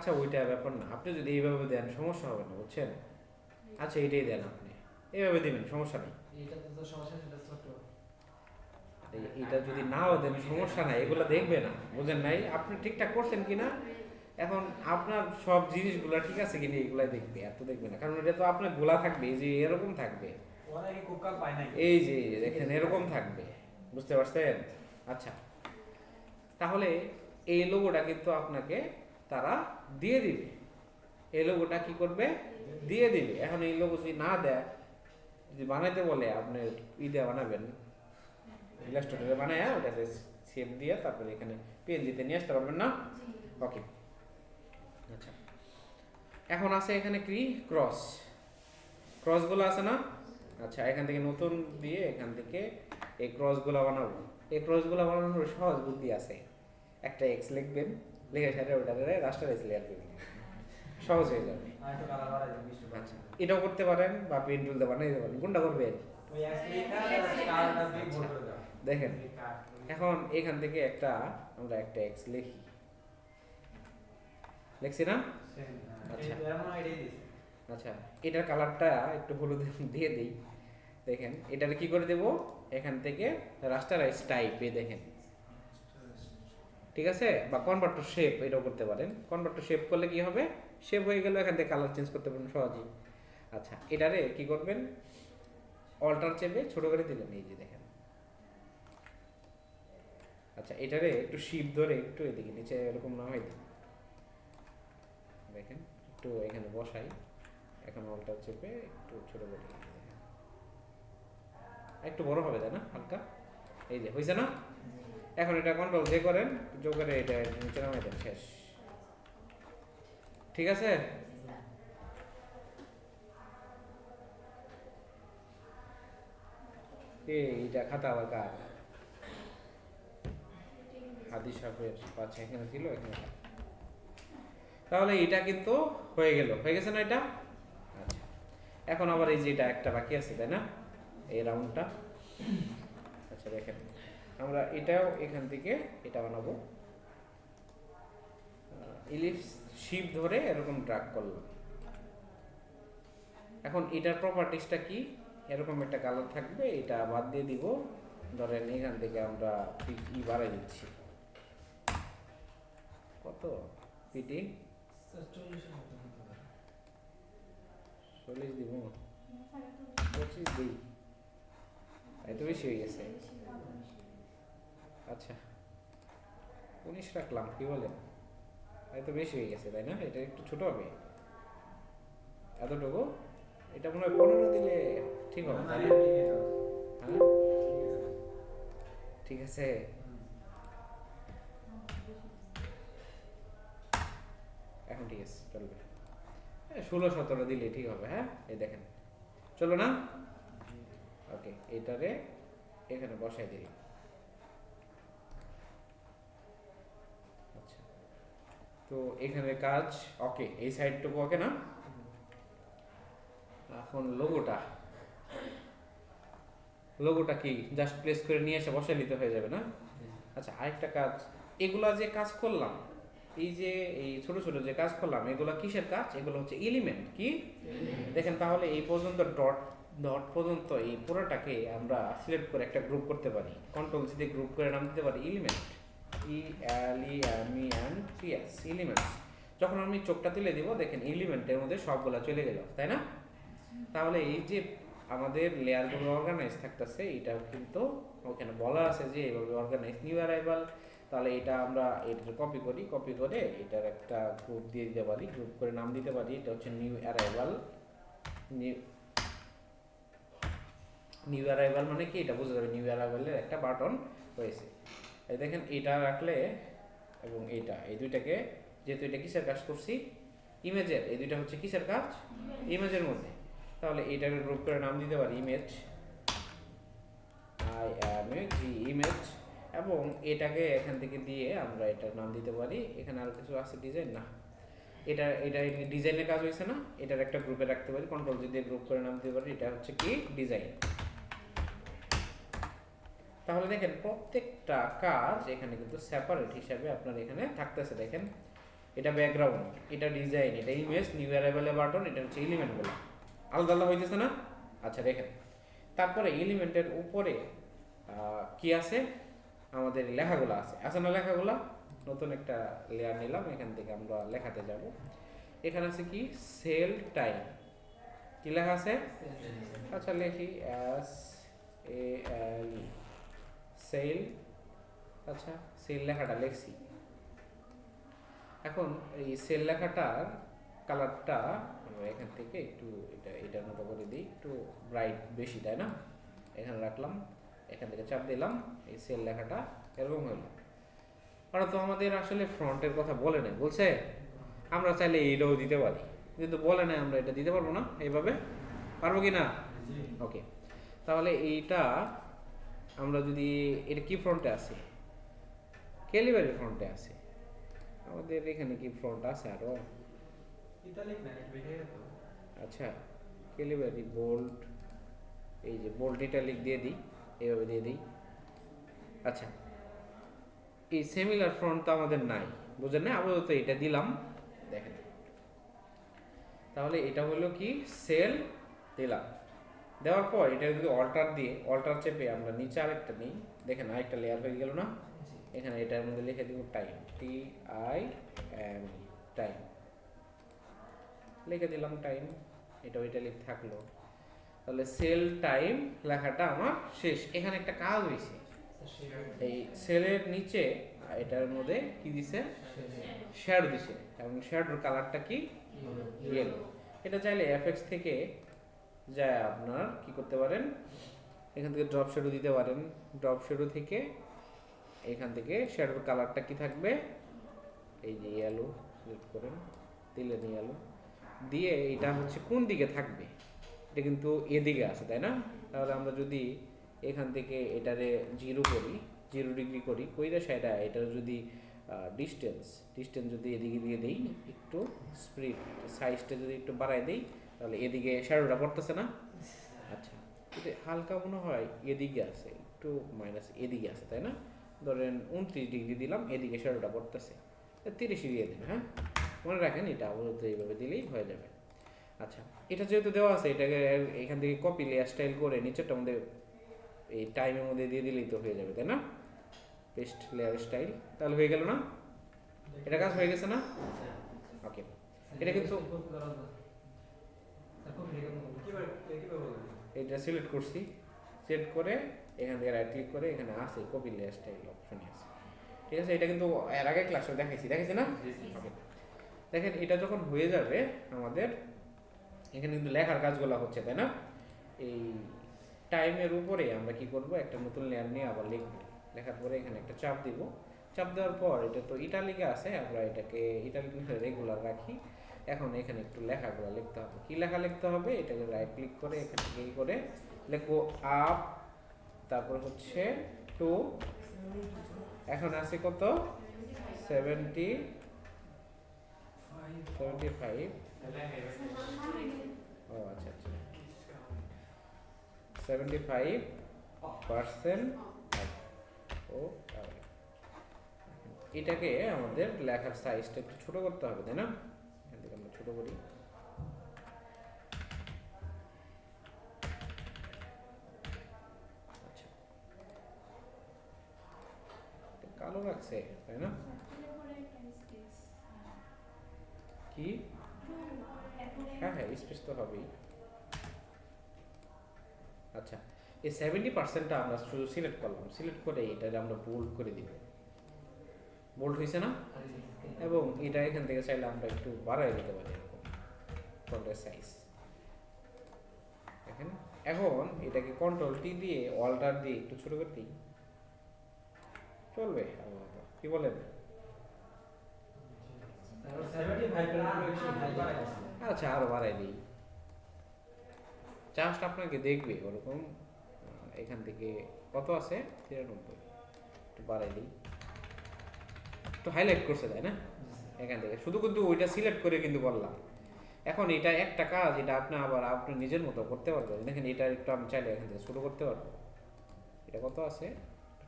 আচ্ছা ওইটা ব্যাপার না, আপনি যদি এইভাবে দেন সমস্যা হবে না, বুঝছেন? আচ্ছা এটাই দেন, আপনি এইভাবে দিবেন, সমস্যা নেই। এটা যদি নাও দেন সমস্যা নাই, এগুলো দেখবে না, বুঝেন নাই? আপনি ঠিকঠাক করছেন কিনা, এখন আপনার সব জিনিসগুলো ঠিক আছে কিনা এগুলাই দেখবে, এত দেখবে না, কারণ এটা তো আপনার গোলা থাকবে, এই যে এরকম থাকবে, এই যে দেখেন এরকম থাকবে, বুঝতে পারছেন? আচ্ছা তাহলে এই লোগোটা কিন্তু আপনাকে তারা দিয়ে দিবে, এই লোগোটা কি করবে, দিয়ে দিবে। এখন এই লোগো যদি না দেয়, যদি বানাইতে বলে আপনি দিয়ে বানাবেন, ইলাস্ট্রেটরে বানায় ওটাতে শেপ দিয়ে তারপরে এখানে পিএনজিতে নিয়ে আসতে পারবেন না? ওকে আচ্ছা, এখন আছে এখানে কি ক্রস, ক্রসগুলো আছে না? আচ্ছা এখান থেকে নতুন দিয়ে এখান থেকে এই ক্রসগুলো বানাবো। এই ক্রসগুলো বানানোর সহজ বুদ্ধি আছে, একটা এক্স লিখবেন, লিখে সাথে ওটাতে রাস্টারাইজ লেয়ার দেবেন, সহজ হয়ে যাবে। আচ্ছা এটাও করতে পারেন বা পেন টুল দিয়ে বানিয়ে দিতে পারেন, কোনটা করবেন? দেখেন এখন এখান থেকে আমরা একটা এক্স লিখি, লিখছি না? আচ্ছা আচ্ছা এটার কালারটা একটু হলুদ দিয়ে দিই। দেখেন এটার কি করে দেব, এখান থেকে রাস্টারাইজ টাইপে দেখেন, ঠিক আছে? বা কনভার্ট টু শেপ এটাও করতে পারেন। কনভার্ট টু শেপ করলে কি হবে, শেপ হয়ে গেল, এখান থেকে কালার চেঞ্জ করতে পারবেন সহজেই। আচ্ছা এটারে কি করবেন, অল্টার চেপে ছোট করে দিলেন, এই যে দেখেন। আচ্ছা এটারে একটু শিপ ধরে একটু এদিকে নিচে এরকম না হয়, দেখেন একটু এখানে বসাই, এখন অল্টার চেপে একটু ছোট করে দিই, একটু বড় হবে তাই না হালকা, এই যে হয়েছে না? এখন এটা কন্ট্রোল যে করেন, যোগ করে এটা নিচে নামাই দেন, শেষ। ঠিক আছে? এইটা খাতা আবার কার? হাদি সাহেবের, আচ্ছা এখানে ছিল, এখানে। তাহলে এটা কিন্তু হয়ে গেল, হয়ে গেছে না এটা? আচ্ছা এখন আবার এই যে এটা একটা বাকি আছে তাই না, এই রাউন্ডটা। আচ্ছা দেখেন আমরা এটাও এখান থেকে এটা বানাবো, ইলিপস শিপ ধরে এরকম ড্রাগ করলাম। এখন এটার প্রপার্টিসটা কি, এরকম একটা কালার থাকবে, এটা বাদ দিয়ে দিব, ধরেন এখান থেকে আমরা বাড়াই দিচ্ছি, কত পিটি 40 দিব, 25 দিই, এত বেশি হয়ে গেছে। আচ্ছা 19 রাখলাম, কি বলেন? এত বেশি হয়ে গেছে তাই না, এটা একটু ছোট হবে, এতটুকু। এটা মনে হয় 15 দিলে ঠিক হবে তাই না? হ্যাঁ ঠিক আছে। এখন ঠিক আছে, চলবে। 16-17 দিলে ঠিক হবে। হ্যাঁ এই দেখেন চলো না? ওকে এটারে এখানে বসাই দিই। আচ্ছা তো এখানে কাজ ওকে, এই সাইডটুকু ওকে না? এখন লোগোটা কি জাস্ট প্লেস করে নিয়ে এসে বসাই নিতে হয়ে যাবে না? আচ্ছা আরেকটা কাজ, এগুলা যে কাজ করলাম, এই যে এই ছোট ছোট যে কাজ করলাম, এগুলো কিসের কাজ? এগুলো হচ্ছে এলিমেন্ট। কি দেখেন, তাহলে এই পর্যন্ত ডট ডট পর্যন্ত এই পুরোটাকে আমরা সিলেক্ট করে একটা গ্রুপ করতে পারি, কন্ট্রোল সি দিয়ে গ্রুপ করে নাম দিতে পারি এলিমেন্ট, ELEMENTS, এলিমেন্টস। যখন আমি চোখটা তুলে দিব দেখেন এলিমেন্টের মধ্যে সবগুলা চলে গেল তাই না? তাহলে এই যে আমাদের লেয়ারগুলো অর্গানাইজ থাকতেছে, এটাও কিন্তু ওখানে বলা আছে যে এইভাবে অর্গানাইজ নিউ অ্যারাইভাল। তাহলে এটা আমরা এটা কপি করে এটার একটা গ্রুপ দিয়ে দিতে পারি, গ্রুপ করে নাম দিতে পারি, এটা হচ্ছে নিউ অ্যারাইভাল। নিউ অ্যারাইভাল মানে কি, এটা বোঝা যাবে নিউ অ্যারাইভালের একটা বাটন রয়েছে। এই দেখেন এটা রাখলে এবং এটা, এই দুইটাকে, যেহেতু এটা কিসের কাজ করছি, ইমেজের, এই দুইটা হচ্ছে কিসের কাজ, ইমেজের মধ্যে। তাহলে এটাকে গ্রুপ করে নাম দিতে পারি ইমেজ, ইমেজ, এবং এটাকে এখান থেকে দিয়ে আমরা এটার নাম দিতে পারি, এখানে আর কিছু আছে ডিজাইন না, এটা ডিজাইনের কাজ হয়েছে না, এটার একটা গ্রুপে রাখতে পারি, কন্ট্রোল যদি গ্রুপ করে নাম দিতে পারি, এটা হচ্ছে কি ডিজাইন। তাহলে দেখেন প্রত্যেকটা কাজ এখানে কিন্তু সেপারেট হিসাবে আপনার এখানে থাকতেছে। দেখেন এটা ব্যাকগ্রাউন্ড, এটা ডিজাইন, এটা ইমেজ, নিউ অ্যারাইভেল বাটন, এটা হচ্ছে এলিমেন্টগুলো। আলাদা আলাদা হইতেছে না? আচ্ছা দেখেন, তারপরে এলিমেন্টের উপরে কি আছে, আমাদের লেখাগুলো আছে না? লেখাগুলো নতুন একটা লেয়ার নিলাম, এখান থেকে আমরা লেখাতে যাব। এখানে আছে কি সেল টাইম, কি লেখা আছে? আচ্ছা লিখি এস এ এল সেল। আচ্ছা সেল লেখাটা লিখছি। এখন এই সেল লেখাটার কালারটা আমরা এখান থেকে একটু এটার মতো করে দিই, একটু ব্রাইট বেশি, তাই না? এখানে রাখলাম, এখান থেকে চাপ দিলাম, এই সেল লেখাটা এরকম হলো। ওরা তো আমাদের আসলে ফ্রন্টের কথা বলে নাই, বলছে আমরা চাইলে এইটাও দিতে পারি, কিন্তু বলে নাই আমরা এটা দিতে পারবো না। এইভাবে পারবো কি না? ওকে, তাহলে এইটা আমরা যদি, এটা কি ফ্রন্টে আছে? ক্যালিবারি ফ্রন্টে আছে। আমাদের এখানে কি ফ্রন্ট আছে আরো? আচ্ছা ক্যালিবারি বোল্ড, এই যে বোল্ড ইটালিক দিয়ে দিই, এইভাবে দিয়ে দিই। আচ্ছা এই সিমিলার ফ্রন্ট তো আমাদের নাই, বুঝলেন না? আপাতত এটা দিলাম, দেখেন। তাহলে এটা হলো কি সেল দিলাম, দেওয়ার পর এটা যদি অল্টার দিয়ে, অল্টার চেপে আমরা নিচে আরেকটা নিই, দেখেন আরেকটা লেয়ার হয়ে গেল না? এখানে এটার মধ্যে লিখে দিব time, T I am, time লিখে দিলাম টাইম, এটা ওইটা লিখে থাকলো। তাহলে সেল টাইম লেখাটা আমার শেষ। এখানে একটা কাজ হয়েছে, এই সেলের নিচে এটার মধ্যে কি দিছে? শ্যাডো দিছে, এবং শ্যাডোর কালারটা কি? ইয়েলো। এটা চাইলে এফএক্স থেকে যায় আপনার কি করতে পারেন, এখান থেকে ড্রপ শ্যাডো দিতে পারেন। ড্রপ শ্যাডো থেকে এখান থেকে শ্যাডোর কালারটা কি থাকবে? এই যে ইয়েলো সিলেক্ট করেন, দিলেন ইয়েলো দিয়ে, এটা হচ্ছে কোন দিকে থাকবে? এটা কিন্তু এদিকে আছে, তাই না? তাহলে আমরা যদি এখান থেকে এটারে 0 করি, 0 ডিগ্রি করি, কইরা সেটা এটার যদি ডিস্টেন্স যদি এদিকে দিয়ে দেই, একটু স্প্রিড সাইজটা যদি একটু বাড়াই দেই, তাহলে এদিকে শ্যাডোটা পড়তেছে না? আচ্ছা এটা হালকা মনে হয় এদিকে আছে, একটু মাইনাস এদিকে আছে, তাই না? ধরেন 29 ডিগ্রি দিলাম, এদিকে শ্যাডোটা পড়তেছে, 30 দিয়ে দিন। হ্যাঁ মনে রাখেন, এটা আপাতত এইভাবে দিলেই হয়ে যাবে। আচ্ছা এটা যেহেতু দেওয়া আছে, এটাকে এখান থেকে কপি লেয়ার স্টাইল করে নিচেরটা মধ্যে এই টাইমের মধ্যে দিয়ে দিলেই তো হয়ে যাবে, তাই না? পেস্ট লেয়ার স্টাইল, তাহলে হয়ে গেল না? এটা কাজ হয়ে গেছে না? ওকে, এটা কিন্তু এটা সিলেক্ট করছি, সিলেক্ট করে এখান থেকে রাইট ক্লিক করে এখানে আছে কপি লেয়ার স্টাইল অপশনই আছে, ঠিক আছে? এটা কিন্তু এর আগে ক্লাসে দেখাইছি না? ওকে দেখেন, এটা যখন হয়ে যাবে আমাদের এখানে কিন্তু লেখার কাজগুলো হচ্ছে, তাই না? এই টাইমের উপরে আমরা কি করব, একটা নতুন লেয়ার নিয়ে আবার লিখব। লেখার পরে এখানে একটা চাপ দিব, চাপ দেওয়ার পর এটা তো ইটালিকে আছে, আমরা এটাকে ইটালিক রেগুলার রাখি। এখন এখানে একটু লেখাগুলো লিখতে হবে। কি লেখা লিখতে হবে? এটাকে রাইট ক্লিক করে এখানে এই করে লিখবো আপ, তারপর হচ্ছে টু, এখন আছে কত? 75। ও আচ্ছা আচ্ছা, 75%। ও এটাকে আমাদের লেখার সাইজটা একটু ছোট করতে হবে, তাই না? এখান থেকে আমরা ছোট করি। আচ্ছা কালো লাগছে, তাই না? কি? হ্যাঁ হ্যাঁ স্পেস তো হবেই। আচ্ছা এই 70%টা আমরা শুধু সিলেক্ট করলাম, সিলেক্ট করে এটা আমরা বোল্ড করে দিব। বোল্ড হয়েছে না? এবং এটা এখান থেকে চাইলে আমরা একটু বাড়াই দিতে পারি এরকম ফন্টের সাইজ। দেখেন এখন এটাকে কন্ট্রোল টি দিয়ে অল্টার দিয়ে একটু ছোট করে দিই, চলবে? কি বলেন? আচ্ছা আরো বাড়াই দিই, জাস্ট আপনাকে দেখবে ওরকম। এখান থেকে কত আছে? 93, একটু বাড়াই দিই, একটু হাইলাইট করছে, তাই না? এখান থেকে শুধু কিন্তু ওইটা সিলেক্ট করে কিন্তু বললাম। এখন এটা একটা কাজ, এটা আপনি আবার আপনি নিজের মতো করতে পারবেন। দেখেন এটা একটু আমি চাইলে এখান থেকে ছোটো করতে পারবো। এটা কত আছে?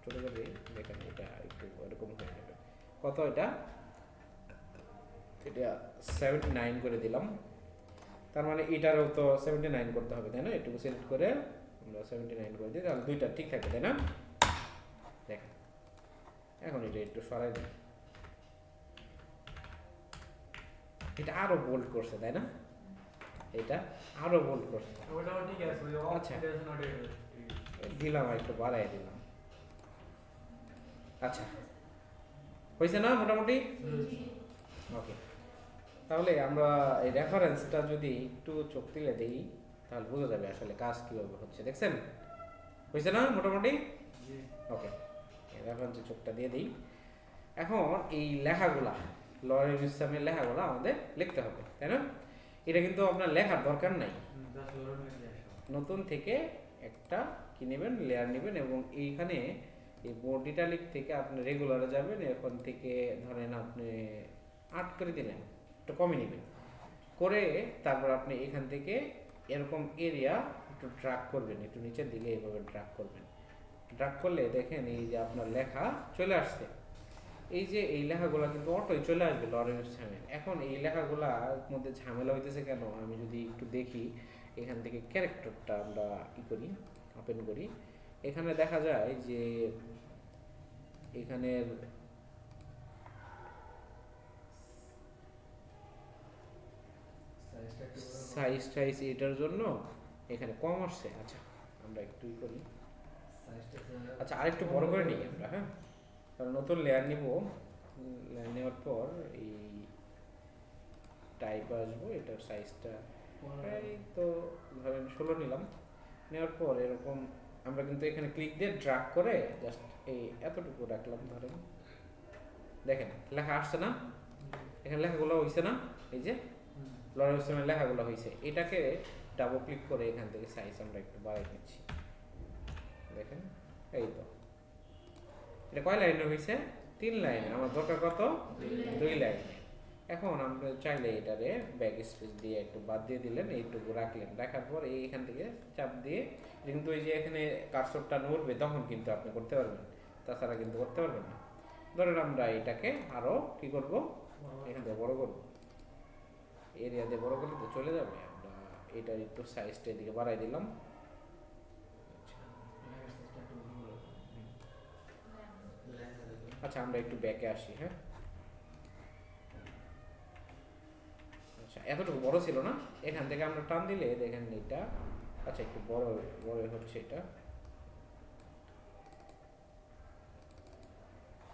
ছোটো করে দেখেন, এটা একটু এরকম হয়ে যাবে। কত এটা? এটা 79 করে দিলাম, তার মানে এটারও তো 79 করতে হবে তাই না? এটুকু সিলেক্ট করে আমরা 79 করে দিই, তাহলে দুইটা ঠিক থাকবে তাই না? দেখেন এখন এটা একটু সরাই দিই, এটা আরো বোল্ড করছে তাই না? এটা আরো বোল্ড করছে। ওটাও ঠিক আছে, ওই অফ আচ্ছা। এটা আছে নট দিলাম আর একটু বাড়াই দিলাম। আচ্ছা হয়েছে না মোটামুটি? ওকে, তাহলে আমরা এই রেফারেন্সটা যদি একটু চোখ তুলে দিই তাহলে বোঝা যাবে আসলে কাজ কীভাবে হচ্ছে। দেখছেন হয়েছে না মোটামুটি? ওকে, রেফারেন্সে চোখটা দিয়ে দিই। এখন এই লেখাগুলা লরেন ইসলামের লেখাগুলা আমাদের লিখতে হবে তাই না? এটা কিন্তু আপনার লেখার দরকার নাই, নতুন থেকে একটা কি নেবেন, লেয়ার নেবেন এবং এইখানে এই বোর্ড ইটালিক থেকে আপনি রেগুলারে যাবেন, এখন থেকে ধরেন আপনি 8 করে দিলেন, একটু কমে নেবেন করে তারপর আপনি এখান থেকে এরকম এরিয়া একটু ড্রাগ করবেন, একটু নিচের দিকে এইভাবে ড্রাগ করবেন। ড্রাগ করলে দেখেন এই যে আপনার লেখা চলে আসছে, এই যে এই লেখাগুলো কিন্তু অটোই চলে আসবে লরেন্স সামনে। এখন এই লেখাগুলার মধ্যে ঝামেলা হইতেছে কেন, আমি যদি একটু দেখি এখান থেকে ক্যারেক্টারটা আমরা ই করি, ওপেন করি, এখানে দেখা যায় যে এখানের সাইজ এটার জন্য এখানে কম আসছে। আচ্ছা আমরা একটু ই করি, আচ্ছা আরেকটু বড় করে নিই আমরা, হ্যাঁ কারণ নতুন লেয়ার নিব, লেয়ার নেওয়ার পর এই টাইপ আসবো, এটার সাইজটা এই তো ধরেন 16 নিলাম, নেওয়ার পর এরকম আমরা কিন্তু এখানে ক্লিক দিয়ে ড্রাগ করে জাস্ট এই এতটুকু রাখলাম, ধরেন দেখেন লেখা আসছে না, এখানে লেখাগুলো হয়েছে না, এই যে লরেন্স হোসেনের লেখাগুলো হয়েছে। এটাকে ডাবল ক্লিক করে এখান থেকে সাইজ আমরা একটু বাড়াই নিচ্ছি, দেখেন এই তো। এটা কয় লাইনে হয়েছে? 3 লাইনে, আমার দরকার কত? 2 লাইনে। এখন আমরা চাইলে এটারে ব্যাক স্পেস দিয়ে একটু বাদ দিয়ে দিলেন, এইটুকু রাখলেন, রাখার পর এইখান থেকে চাপ দিয়ে কিন্তু এই যে এখানে কার্সরটা নড়বে তখন কিন্তু আপনি করতে পারবেন, তাছাড়া কিন্তু করতে পারবেন না। ধরেন আমরা এটাকে আরো কি করব, এখান থেকে বড় করব, এরিয়া দিয়ে বড় করলে তো চলে যাবে। আমরা এটার একটু সাইজটা এদিকে বাড়াই দিলাম। আচ্ছা আমরা একটু ব্যাকে আসি, হ্যাঁ আচ্ছা এতটুকু বড় ছিল না, এখান থেকে আমরা টান দিলে দেখেন এটা আচ্ছা একটু বড় বড় হচ্ছে, এটা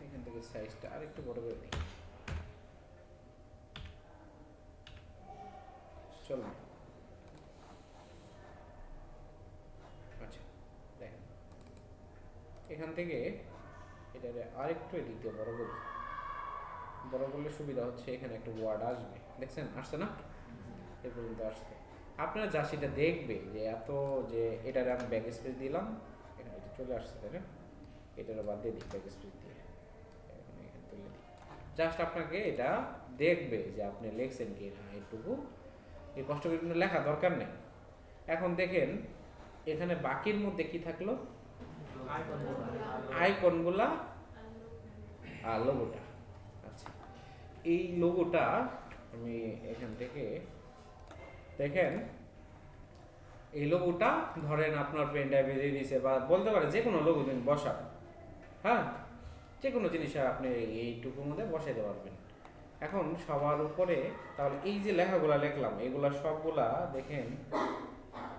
এখান থেকে সাইজটা আর একটু বড় করে দিই, চলো। আচ্ছা দেখেন এখান থেকে এটা আরেকটু এদিক দিয়ে বড় করি, বড় করলে সুবিধা হচ্ছে এখানে একটা ওয়ার্ড আসবে, দেখছেন আসছে না? এ পর্যন্ত আসছে। আপনারা যা সেটা দেখবে যে এত যে এটার আমি ব্যাক স্পেস দিলাম, এখানে এটা চলে আসছে তাই না? এটার বাদ দিয়ে দিই ব্যাক স্পেস দিয়ে, এখন এখানে তুলে দিই, জাস্ট আপনাকে এটা দেখবে যে আপনি লিখছেন কি না, এটুকু এই কষ্ট করে কিন্তু লেখা দরকার নেই। এখন দেখেন এখানে বাকির মধ্যে কি থাকলো, আইকনগুলা আর লোগোটা। আচ্ছা এই লোগোটা আমি এখান থেকে দেখেন, এই লোগোটা ধরেন আপনার পেন ড্রাইভে দিয়ে দিয়েছে বা বলতে পারে যে কোনো লোগো দিন বসা, হ্যাঁ যে কোনো জিনিস আপনি এইটুকুর মধ্যে বসাইতে পারবেন। এখন সবার উপরে তাহলে এই যে লেখাগুলা লিখলাম এগুলা সবগুলা দেখেন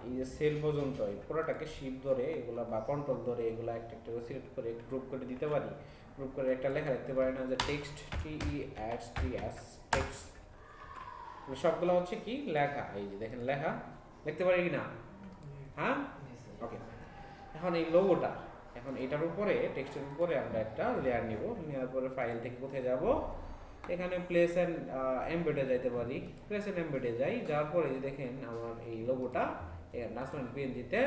এই যে সেল পর্যন্ত পুরোটাকে শিপ ধরে এগুলা বা কন্ট্রোল ধরে এগুলা একটা একটা সিলেক্ট করে গ্রুপ করে দিতে পারি, গ্রুপ করে একটা লেখা লিখতে পারি না যে টেক্সট TEXT টেক্সট, সবগুলো হচ্ছে কি লেখা, এই যে দেখেন লেখা লিখতে পারি কি না, হ্যাঁ ওকে। এখন এই লোগোটা, এখন এটার উপরে টেক্সটের উপরে আমরা একটা লেয়ার নিব, নেওয়ার পরে ফাইল থেকে কোথায় যাব, এখানে প্লেস অ্যান্ড এমবেডে যাইতে পারি, প্লেস অ্যান্ড এমবেডে যাই, যাওয়ার পরে দেখেন আমার এই লোগোটা এখানে নাসমান পিএনজিতে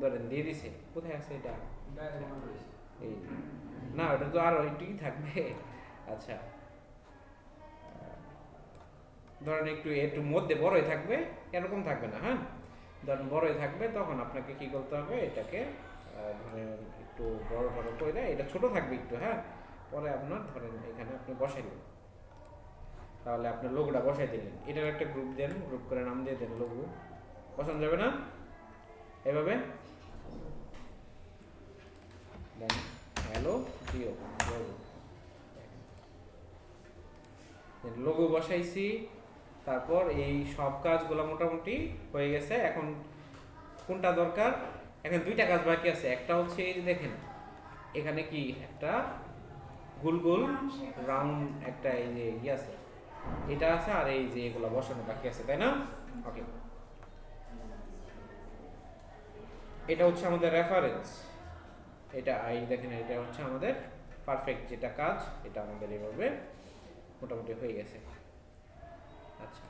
ধরেন দিয়ে দিছে, কোথায় আছে এটা, এই না ওটা তো আরো একটুই থাকবে। আচ্ছা ধরেন একটু একটু মধ্যে বড়ই থাকবে, এরকম থাকবে না, হ্যাঁ ধরেন বড়ই থাকবে, তখন আপনাকে কি করতে হবে এটাকে ধরেন একটু বড় বড় করে, এটা ছোট থাকবে একটু, হ্যাঁ পরে আপনার ধরেন এখানে আপনি বসাই দিন। তাহলে আপনি লোগোটা বসাই দিলেন, এটার একটা গ্রুপ দেন, গ্রুপ করে নাম দিয়ে দেন লোগো, বসানো যাবে না এভাবে দেন হ্যালো জিও লোগো বসাইছি। তারপর এই সব কাজগুলো মোটামুটি হয়ে গেছে। এখন কোনটা দরকার, এখন দুইটা কাজ বাকি আছে। একটা হচ্ছে এই যে দেখেন এখানে কি একটা গোল গোল রাউন্ড একটা এই যে আছে এটা আছে, আর এই যে এগুলো বসানো বাকি আছে, তাই না? ওকে, এটা হচ্ছে আমাদের রেফারেন্স, এটা এই দেখেন এটা হচ্ছে আমাদের পারফেক্ট যেটা কাজ, এটা আমাদের এভাবে মোটামুটি হয়ে গেছে। আচ্ছা,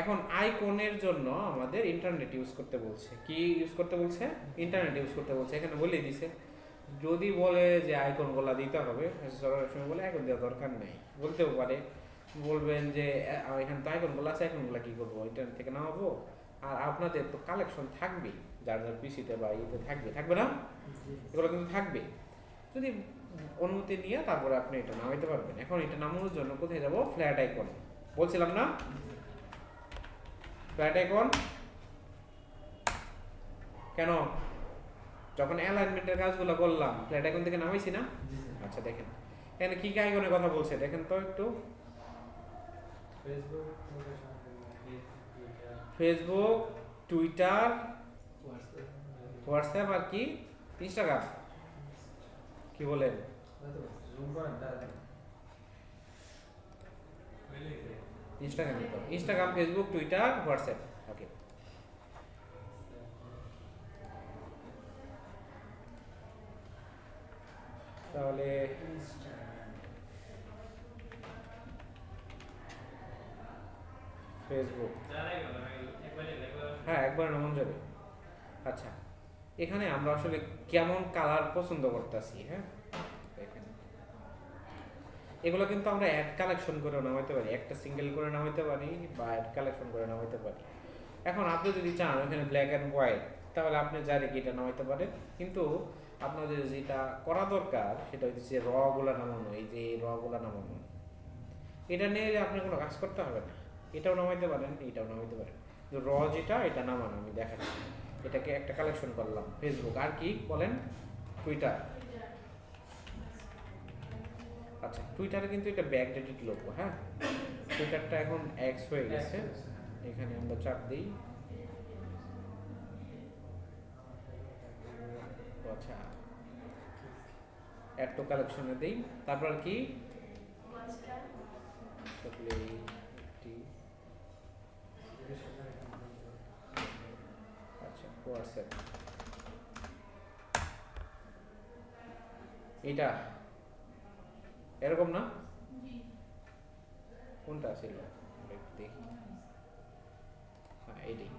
এখন আইকনের জন্য আমাদের ইন্টারনেট ইউজ করতে বলছে। কি ইউজ করতে বলছে? ইন্টারনেট ইউজ করতে বলছে। এখানে বলে দিছে, যদি বলে যে আইকনগুলো দিতে হবে সময় বলে আইকন দেওয়ার দরকার নেই, বলতেও পারে। বলবেন যে এখানে তো আইকনগুলো আছে, আইকনগুলো কী করবো, ইন্টারনেট থেকে নামাবো? আর আপনাদের তো কালেকশন থাকবে, যার যার পিসিতে বা ইতে থাকবে না? এগুলো কিন্তু থাকবে। যদি অনুমতি নিয়ে তারপরে আপনি এটা নামাইতে পারবেন। এখন এটা নামানোর জন্য কোথায় যাব? ফ্ল্যাট আইকন বলছিলাম না, ফ্ল্যাট আইকন। কেন? যখন অ্যালাইনমেন্টের কাজগুলো করলাম ফ্ল্যাট আইকন থেকে নামাইছি না? আচ্ছা দেখেন এখানে কি কি আইকনের কথা বলছে দেখেন তো একটু। ফেসবুক, টুইটার, হোয়াটসঅ্যাপ আর কি ইনস্টাগ্রাম। কি বলেন? Instagram, Facebook, Twitter, WhatsApp. Okay, তাহলে ফেসবুক, হ্যাঁ একবার নামান যাবে। আচ্ছা, এখানে আমরা আসলে কেমন কালার পছন্দ করতেছি, হ্যাঁ দেখেন এগুলো কিন্তু আমরা অ্যাড কালেকশন করে নামাইতে পারি, একটা সিঙ্গেল করে নামাইতে পারি বা অ্যাড কালেকশন করে নামাইতে পারি। এখন আপনি যদি চান এখানে ব্ল্যাক অ্যান্ড হোয়াইট, তাহলে আপনি ডাইরেক্ট এটা নামাইতে পারেন। কিন্তু আপনাদের যেটা করা দরকার সেটা হচ্ছে র গুলা নামানো, এই যে র গুলা নামানো, এটা নিয়ে আপনার কোনো কাজ করতে হবে না। এটাও নামাইতে পারেন, এটাও নামাইতে পারেন। র যেটা এটা নামানো আমি দেখাচ্ছি। এটাকে একটা কালেকশন করলাম। ফেসবুক আর কি বলেন? টুইটার। আচ্ছা, টুইটারে কিন্তু এটা ব্যাকডেটেড লোগো, হ্যাঁ টুইটারটা এখন এক্স হয়ে গেছে। এখানে আমরা চাপ দিই। আচ্ছা, অ্যাড টু কালেকশনে দেই। তারপর কি আচ্ছা হোয়াটসঅ্যাপ, এটা এরকম না? কোনটা ছিল দেখি, হ্যাঁ এইটাই।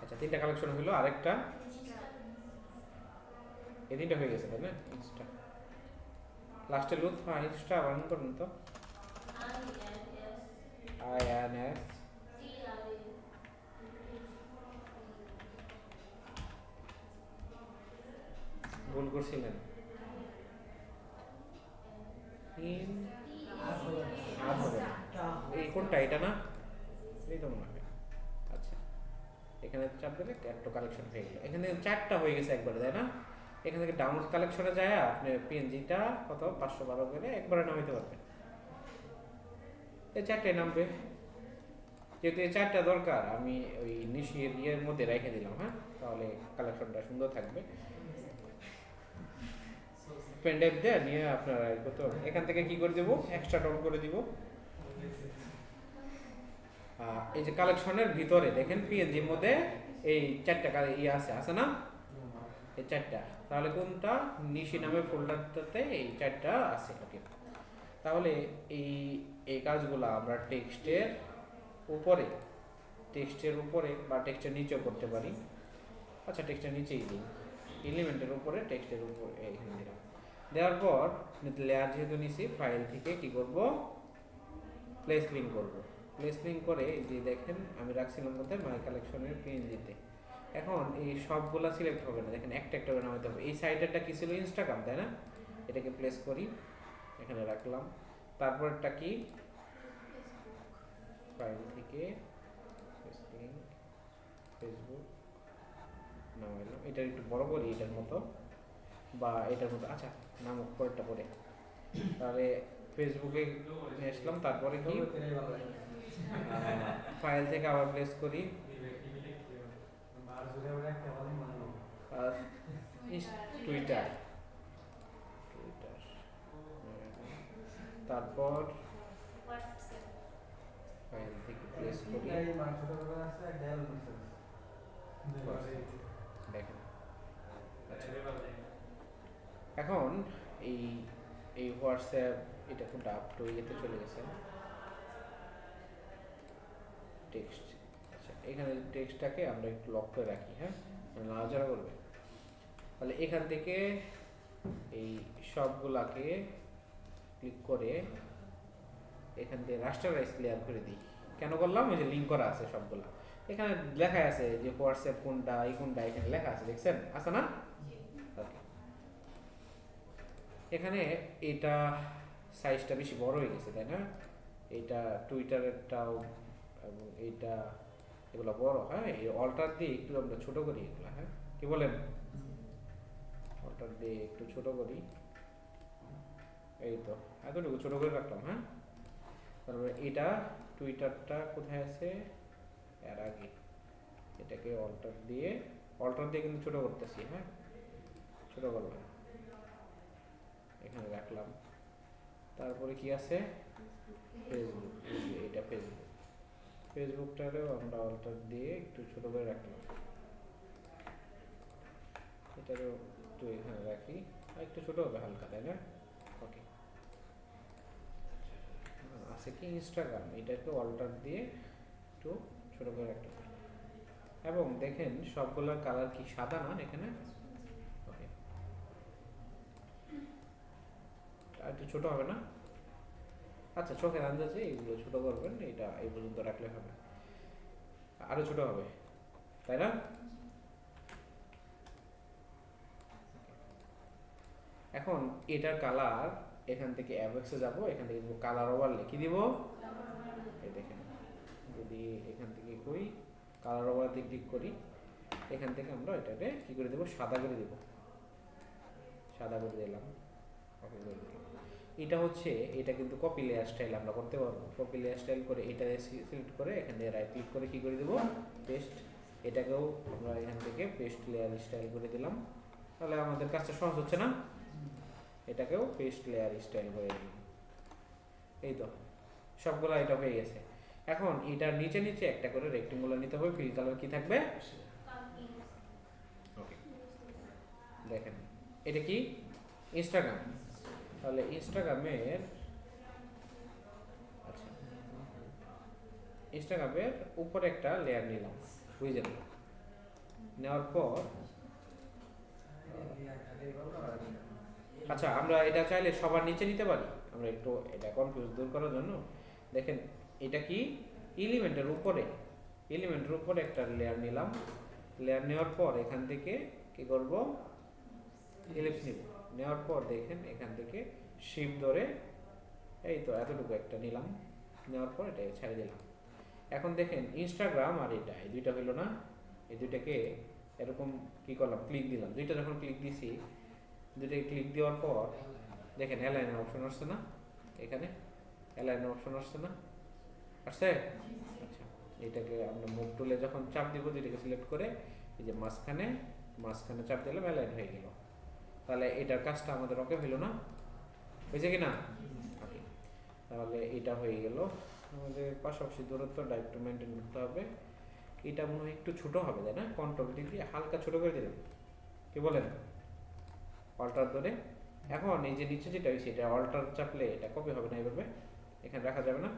আচ্ছা, তিনটা কালেকশন হলো, আরেকটা এই তিনটা হয়ে গেছে তাই না? ইনস্টা লাস্টে লুথ, হ্যাঁ ইনস্টা বান করুন তো, INS ভুল করছিলেন। আর হবে না, এই কোনটা এটা না? এই তো মনে হয়। আচ্ছা, এখানে চাপ দিলে একটা কালেকশন হয়ে গেল। এখানে চারটা হয়ে গেছে একবারে, তাই না? এখান থেকে ডাউনলোড কালেকশনে যায় আপনি পিএনজিটা কত 512 করে একবারে নামাইতে পারবেন। এই চারটায় নামবে, যেহেতু এই চারটা দরকার আমি ওই নিশির ইয়ের মধ্যে রেখে দিলাম, হ্যাঁ তাহলে কালেকশনটা সুন্দর থাকবে। পেন ড্রাইভ দিয়ে নিয়ে আপনারা এখান থেকে কি করে দেবো, এক্সট্রা ডাউন করে দিব। এই যে কালেকশনের ভিতরে দেখেন পিএনজির মধ্যে এই চারটা ইয়ে আছে না? এই চারটা, তাহলে কোনটা? নিশি নামে ফোল্ডারটাতে এই চারটা আছে। ওকে, তাহলে এই এই কাজগুলো আমরা টেক্সটের উপরে বা টেক্সটের নিচেও করতে পারি। আচ্ছা, টেক্সটের নিচেই দিই, এলিমেন্টের উপরে টেক্সটের উপরে এখানে দিলাম। দেওয়ার পর লেয়ার যেহেতু নিছি, ফাইল থেকে কি করব, প্লেস লিঙ্ক করব। প্লেস লিঙ্ক করে এই যে দেখেন আমি রাখছিলাম মধ্যে মাই কালেকশনের পিএনজিতে। এখন এই সবগুলা সিলেক্ট হবে না, দেখেন একটা একটা করে নামাতে হবে। এই সাইটেরটা কি ছিল? ইনস্টাগ্রাম, তাই না? এটাকে প্লেস করি, এখানে রাখলাম। তারপরটা কি, ফাইল থেকে ফেসবুক নাম এলো, এটা একটু বড় করি এটার মতো বা এটার মতো, আচ্ছা নাম পরেরটা পরে। তাহলে ফেসবুকে নিয়ে আসলাম। তারপরে কি, ফাইল থেকে আবার প্লেস করি টুইটার, তারপর ফাইল থেকে প্লেস করি দেখেন। আচ্ছা, এখন এই এই হোয়াটসঅ্যাপ এটা কোনটা আপ টু ইয়েতে চলে গেছে, টেক্সট। আচ্ছা, এখানে টেক্সটটাকে আমরা একটু লক করে রাখি, হ্যাঁ, নাড়াচাড়া করবে। তাহলে এখান থেকে এই সবগুলাকে ক্লিক করে এখান থেকে রাস্টারাইজ লেয়ার করে দিই। কেন করলাম, ওই যে লিঙ্ক করা আছে সবগুলা, এখানে লেখা আছে যে হোয়াটসঅ্যাপ কোনটা, এই কোনটা, এখানে লেখা আছে, দেখছেন আছে না? ওকে, এখানে এটা সাইজটা বেশি বড় হয়ে গেছে, তাই না? এটা টুইটারেরটাও এবং এইটা, এগুলো বড়, হ্যাঁ, এই অল্টার দিয়ে একটু আমরা ছোট করি এগুলো, হ্যাঁ, কি বলেন? অল্টার দিয়ে একটু ছোট করি, এই তো এতটুকু ছোট করে রাখলাম, হ্যাঁ। তারপরে এটা টুইটারটা কোথায় আছে, এর আগে এটাকে অল্টার দিয়ে কিন্তু ছোট করতেছি, হ্যাঁ, ছোট করলাম, এখানে রাখলাম। তারপরে কি আছে, ফেসবুক, এটা ফেসবুকটারেও আমরা অল্টার দিয়ে একটু ছোট করে রাখলাম, এটারও একটু এখানে রাখি, আর একটু ছোট হবে হালকা, তাই না? ওকে, আছে কি ইনস্টাগ্রাম, এটাকে অল্টার দিয়ে একটু ছোট করে রাখলাম। এবং দেখেন সবগুলোর কালার কি সাদা না এখানে? ওকে, আর একটু ছোট হবে না? আচ্ছা, চোখের আন্দাজে এগুলো ছোট করবেন, এটা এই পর্যন্ত রাখলে হবে, আরো ছোট হবে, তাই না? এখন এটার কালার, এখান থেকে অ্যাভেক্সে যাব, এখান থেকে কালার ওভারলে কি দিব, এই দেখেন, যদি এখান থেকে কই কালার ওভারতে ক্লিক করি, এখান থেকে আমরা এটাকে কি করে দেব, সাদা করে দেব, সাদা করে দিলাম। ওকে করে দিলাম। এটা হচ্ছে, এটা কিন্তু কপি লেয়ার স্টাইল আমরা করতে পারবো। কপি লেয়ার স্টাইল করে এটা সিলেক্ট করে এখান থেকে রাইট ক্লিক করে কি করে দেব, পেস্ট। এটাকেও আমরা এখান থেকে পেস্ট লেয়ার স্টাইল করে দিলাম। তাহলে আমাদের কাজটা সহজ হচ্ছে না? এটাকেও পেস্ট লেয়ার স্টাইল করে দিলাম, এই তো সবগুলা এটা হয়ে গেছে। এখন এটার নিচে নিচে একটা করে রেক্টেঙ্গুলার নিতে হবে, ফিল কালার কি থাকবে, ওকে দেখেন এটা কি, ইনস্টাগ্রাম। তাহলে ইনস্টাগ্রামের, আচ্ছা, ইনস্টাগ্রামের উপরে একটা লেয়ার নিলাম, বুঝলেন? নেওয়ার পর আচ্ছা, আমরা এটা চাইলে সবার নিচে নিতে পারি। আমরা একটু এটা কনফিউজ দূর করার জন্য দেখেন, এটা কি এলিমেন্টের উপরে একটা লেয়ার নিলাম। লেয়ার নেওয়ার পর এখান থেকে কি করব, এলিপস নিব। নেওয়ার পর দেখেন এখান থেকে শিফট ধরে এই তো এতটুকু একটা নিলাম, নেওয়ার পর এটা ছেড়ে দিলাম। এখন দেখেন ইনস্টাগ্রাম আর এটা, এই দুইটা হইলো না, এই দুইটাকে এরকম কি করলাম, ক্লিক দিলাম। দুইটা যখন ক্লিক দিছি, দুইটাকে ক্লিক দেওয়ার পর দেখেন অ্যালাইনের অপশন আসছে না, এখানে অ্যালাইনের অপশন আসছে না, আসছে? আচ্ছা, এটাকে আমরা মুভ টুলে যখন চাপ দিব, যেটাকে সিলেক্ট করে এই যে মাঝখানে চাপ দিলাম, অ্যালাইন হয়ে গেল। তাহলে এটার কাজটা আমাদের ওকে হইলো না, হয়েছে কি না? ওকে, তাহলে এটা হয়ে গেল। আমাদের পাশাপাশি দূরত্বটা একটু মেনটেন করতে হবে। এটা মনে হয় একটু ছোট হবে, তাই না? কন্ট্রোল দিয়ে হালকা ছোট করে দিলাম, কি বলেন? অল্টার ধরে। এখন এই যে নিচে যেটা হয়েছে, এটা অল্টার চাপলে এটা কপি হবে না, এইভাবে এখানে রাখা যাবে না,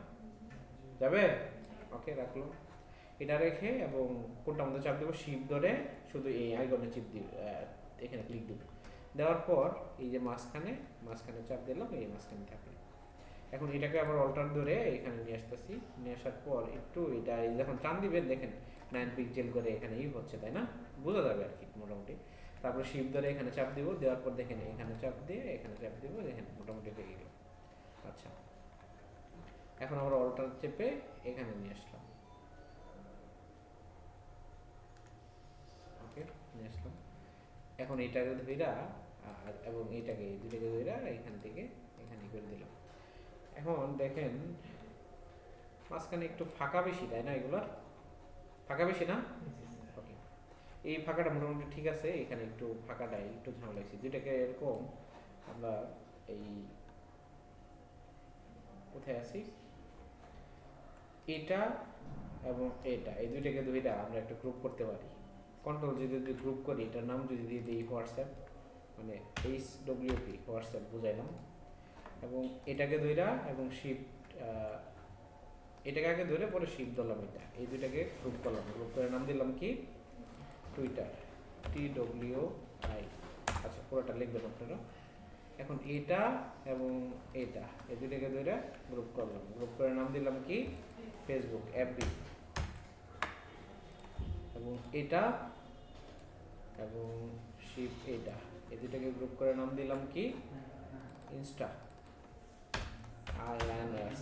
যাবে? ওকে, রাখলো। এটা রেখে এবং কোনটা আমাদের চাপ দেবো, শিপ ধরে শুধু এই আইকনে চিপ দিব, এখানে ক্লিক দিব। দেওয়ার পর এই যে মাঝখানে চাপ দিলাম, এই মাঝখানে থাকবে। এখন এটাকে আবার অল্টার ধরে এখানে নিয়ে আসতেছি, নিয়ে আসার পর একটু এটা যখন টান দিবেন দেখেন 9 পিক্সেল করে এখানে হচ্ছে, তাই না? বোঝা যাবে আর কি মোটামুটি। তারপর শিফট ধরে এখানে চাপ দিব, দেওয়ার পর দেখেন এখানে চাপ দিয়ে এখানে চাপ দিব, দেখেন মোটামুটি হয়ে গেল। আচ্ছা, এখন আমরা অল্টার চেপে এখানে নিয়ে আসলাম, ওকে নিয়ে আসলাম। এখন এইটাকে ধইরা এবং এইটাকে এই দুইটাকে ধইরা এখান থেকে এখানে করে দিলাম। এখন দেখেন মাঝখানে একটু ফাঁকা বেশি, তাই না? এগুলোর ফাঁকা বেশি না? ওকে, এই ফাঁকাটা মোটামুটি ঠিক আছে, এখানে একটু ফাঁকাটাই একটু ঝামেলা হয়েছে। দুইটাকে এরকম আমরা এই কোথায় আছি, এটা এবং এটা, এই দুইটাকে দুইটা আমরা একটা গ্রুপ করতে পারি। কন্ট্রোল যদি গ্রুপ করি, এটার নাম যদি দিয়ে দিই হোয়াটসঅ্যাপ, মানে HWP হোয়াটসঅ্যাপ বুঝাইলাম, এবং এটাকে ধইরা এবং শিফট এটাকে আগে ধরে পরে শিফট দিলাম, এটা এই দুইটাকে গ্রুপ করলাম, গ্রুপ করে নাম দিলাম কি টুইটার, TWI। আচ্ছা, পুরোটা লিখবেন আপনারা। এখন এটা এবং এটা এই দুইটাকে ধরে গ্রুপ করলাম, গ্রুপ করে নাম দিলাম কি ফেসবুক FB, এবং এটা এবং শিফট এটা এই দুইটাকে গ্রুপ করে নাম দিলাম কি ইনস্টা, INS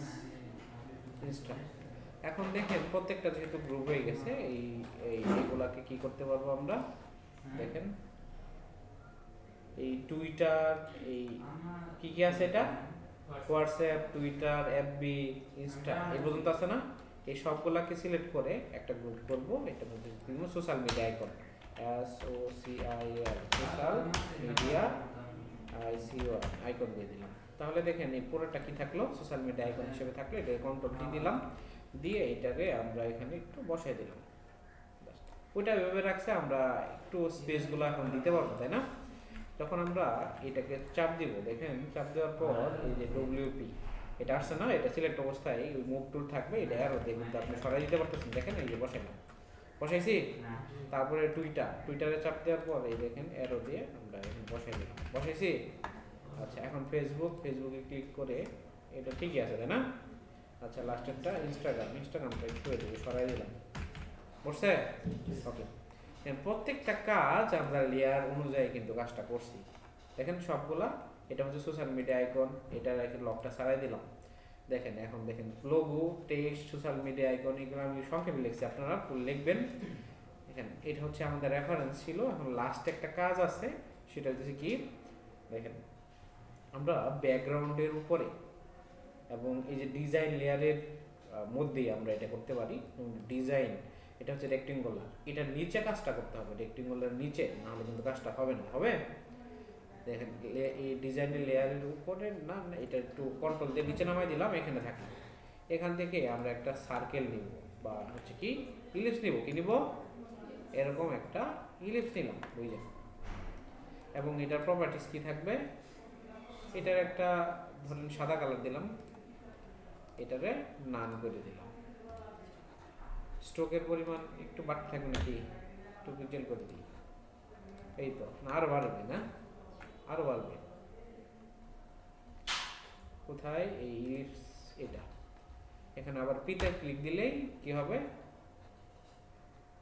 ইনস্টা। এখন দেখেন প্রত্যেকটা যেহেতু গ্রুপ হয়ে গেছে, এইগুলাকে কি করতে পারবো আমরা, দেখেন এই টুইটার, এই কি কি আছে, এটা হোয়াটসঅ্যাপ, টুইটার, FB, ইনস্টা, এই পর্যন্ত আছে না? এই সবগুলাকে সিলেক্ট করে একটা গ্রুপ করব, এটা মধ্যে দিব social media icon, SOCIAL social media icon দিয়ে দিলাম। তাহলে দেখেন এই পুরোটা কি থাকলো, সোশ্যাল মিডিয়া আইকন হিসেবে থাকলো। এটা কন্ট্রোল টি দিলাম, দিয়ে এটাকে আমরা এখানে একটু বসাই দিলাম। ওইটা এভাবে রাখছে, আমরা একটু স্পেসগুলো এখন দিতে পারবো, তাই না? যখন আমরা এটাকে চাপ দিব, দেখেন চাপ দেওয়ার পর এই যে WP এটা আসছে না, এটা সিলেক্ট অবস্থায় ওই মুভ টুল থাকবে, এটা অ্যারো দিয়ে কিন্তু আপনি সরাই দিতে পারতেছেন। দেখেন এই যে বসাইলাম, বসাইছি। তারপরে টুইটারে চাপ দেওয়ার পর এই দেখেন অ্যারো দিয়ে আমরা এখানে বসাই দিলাম, বসাইছি। আচ্ছা, এখন ফেসবুকে ক্লিক করে এটা ঠিকই আছে, তাই না? আচ্ছা, লাস্টেরটা ইনস্টাগ্রামটা একটু সরাই দিলাম, বসছে? ওকে, প্রত্যেকটা কাজ আমরা লেয়ার অনুযায়ী কিন্তু কাজটা করছি। দেখেন সবগুলা, এটা হচ্ছে সোশ্যাল মিডিয়া আইকন, এটা রেখে লকটা ছাড়াই দিলাম। দেখেন এখন দেখেন logo, text, social media icon, এগুলো আমি সংক্ষেপে লিখছি, আপনারা ফুল লিখবেন। দেখেন এটা হচ্ছে আমাদের রেফারেন্স ছিল। এখন লাস্টে একটা কাজ আছে, সেটা হচ্ছে কি, দেখেন আমরা ব্যাকগ্রাউন্ডের উপরে এবং এই যে ডিজাইন লেয়ারের মধ্যেই আমরা এটা করতে পারি। ডিজাইন এটা হচ্ছে রেক্টেঙ্গুলার, এটার নিচে কাজটা করতে হবে, রেক্টেঙ্গুলার নিচে, নাহলে কিন্তু কাজটা হবে না। হবে, দেখেন এই ডিজাইনের লেয়ারের উপরে না, এটা একটু কন্ট্রোল দিয়ে নিচে নামাই দিলাম, এখানে থাকি। এখান থেকে আমরা একটা সার্কেল নিব, বা হচ্ছে কি ইলিপস নিব, কি নিব, এরকম একটা ইলিপস নিলাম, বুঝলেন? এবং এটার প্রপার্টিস কি থাকবে, এটার একটা ধরেন সাদা কালার দিলাম, এটারে নান করে দিলাম। স্ট্রোকের পরিমাণ একটু বাড়তে থাকবে নাকি, একটু পিক্সেল করে দিই, এই তো না, আরো বাড়বে না, আরো বাড়বে। কোথায়, এই এটা এখানে আবার পিতে ক্লিক দিলেই কি হবে,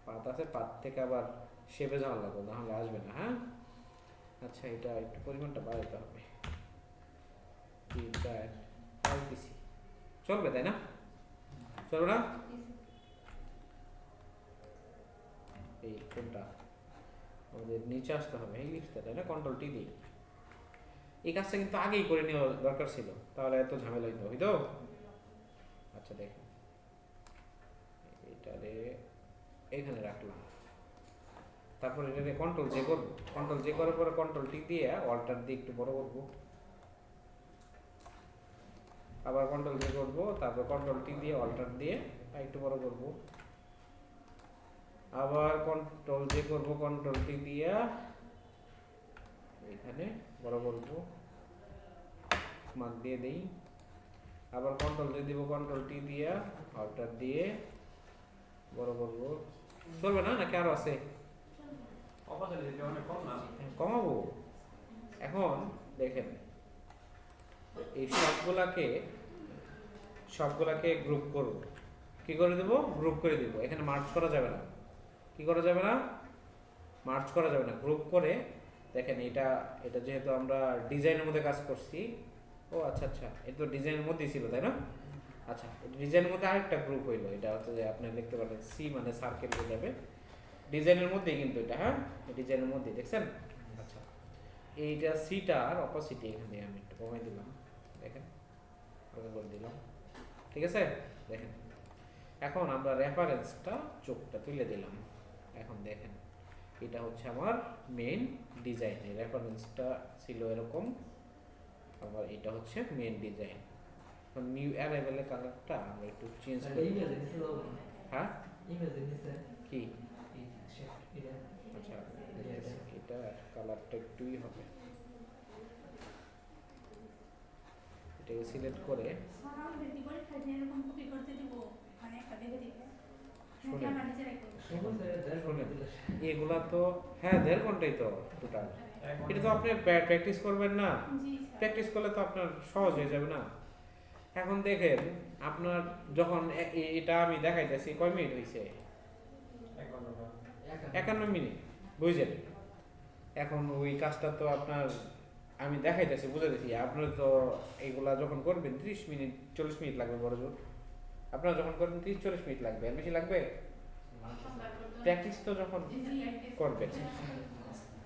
পাত আছে, পাত থেকে আবার শেপে যাওয়া লাগবে, নাহলে আসবে না। হ্যাঁ, আচ্ছা, এটা একটু পরিমাণটা বাড়াতে হবে, 3 4 5 দিছি, চলবে তাই না? চলবে না? এই কোনটা আমাদের নিচে আসতে হবে, এই লিস্টটা, তাই না? কন্ট্রোল টি দিই। এই কাজটা কিন্তু আগেই করে নেওয়া দরকার ছিল, তাহলে এত ঝামেলা হইতো। আচ্ছা, দেখেন এটারে এখানে রাখলাম, তারপর এটারে কন্ট্রোল জে করবো, কন্ট্রোল জে করার পরে কন্ট্রোল টি দিয়ে অল্টার দিয়ে একটু বড় করবো, আবার কন্ট্রোল জে করবো, তারপর কন্ট্রোল টি দিয়ে অল্টার দিয়ে একটু বড় করবো, আবার কন্ট্রোল জে করবো, কন্ট্রোল টি দিয়ে এখানে বড় করবো, মার্ক দিয়ে দেই, আবার কন্ট্রোল জে দিব, কন্ট্রোল টি দিয়ে অল্টার দিয়ে বড় করবো। চলবে না নাকি আরো আছে? কমাবো। এখন দেখেন এই সবগুলাকে গ্রুপ করব, কি করে দেব, গ্রুপ করে দেব। এখানে মার্জ করা যাবে না, কি করা যাবে না, মার্জ করা যাবে না, গ্রুপ করে দেখেন এটা এটা যেহেতু আমরা ডিজাইনের মধ্যে কাজ করছি। ও আচ্ছা আচ্ছা, এটা তো ডিজাইনের মধ্যেই ছিল তাই না? আচ্ছা, ডিজাইনের মধ্যে আরেকটা গ্রুপ হইলো, এটা হচ্ছে যে আপনি দেখতে পারেন সি মানে সার্কেল হয়ে যাবে ডিজাইনের মধ্যেই, কিন্তু এটা হ্যাঁ ডিজাইনের মধ্যেই দেখছেন। আচ্ছা, এইটা সিটার অপোজিটে এখানে আমি একটু কমাই দিলাম, দেখেন হালকা করে দিলাম, ঠিক আছে। দেখেন এখন আমরা রেফারেন্সটা চোখটা তুলে দিলাম। এখন দেখেন এটা হচ্ছে আমার মেইন ডিজাইন, এই রেফারেন্সটা ছিল এরকম, আবার এটা হচ্ছে মেইন ডিজাইন। নিউ অ্যারাইভেলের কালারটা আমরা একটু চেঞ্জ করি। হ্যাঁ কি আচ্ছা, এটা কালারটা একটুই হবে, এটাকে সিলেক্ট করে শুনেন এগুলা তো হ্যাঁ 1.5 ঘন্টাই তো টোটাল। এটা তো আপনি প্র্যাকটিস করবেন না, প্র্যাকটিস করলে তো আপনার সহজ হয়ে যাবে না। এখন দেখেন আপনার যখন এটা আমি দেখাইতেছি কয় মিনিট হয়েছে, 51 মিনিট, বুঝলেন। এখন ওই কাজটা তো আপনার আমি দেখাইতেছি বুঝে দিচ্ছি, আপনার তো এইগুলা যখন করবেন 30 মিনিট 40 মিনিট লাগবে বড় জোর। আপনারা যখন করবেন 30-40 মিনিট লাগবে, আর বেশি লাগবে। প্র্যাকটিস তো যখন করবেন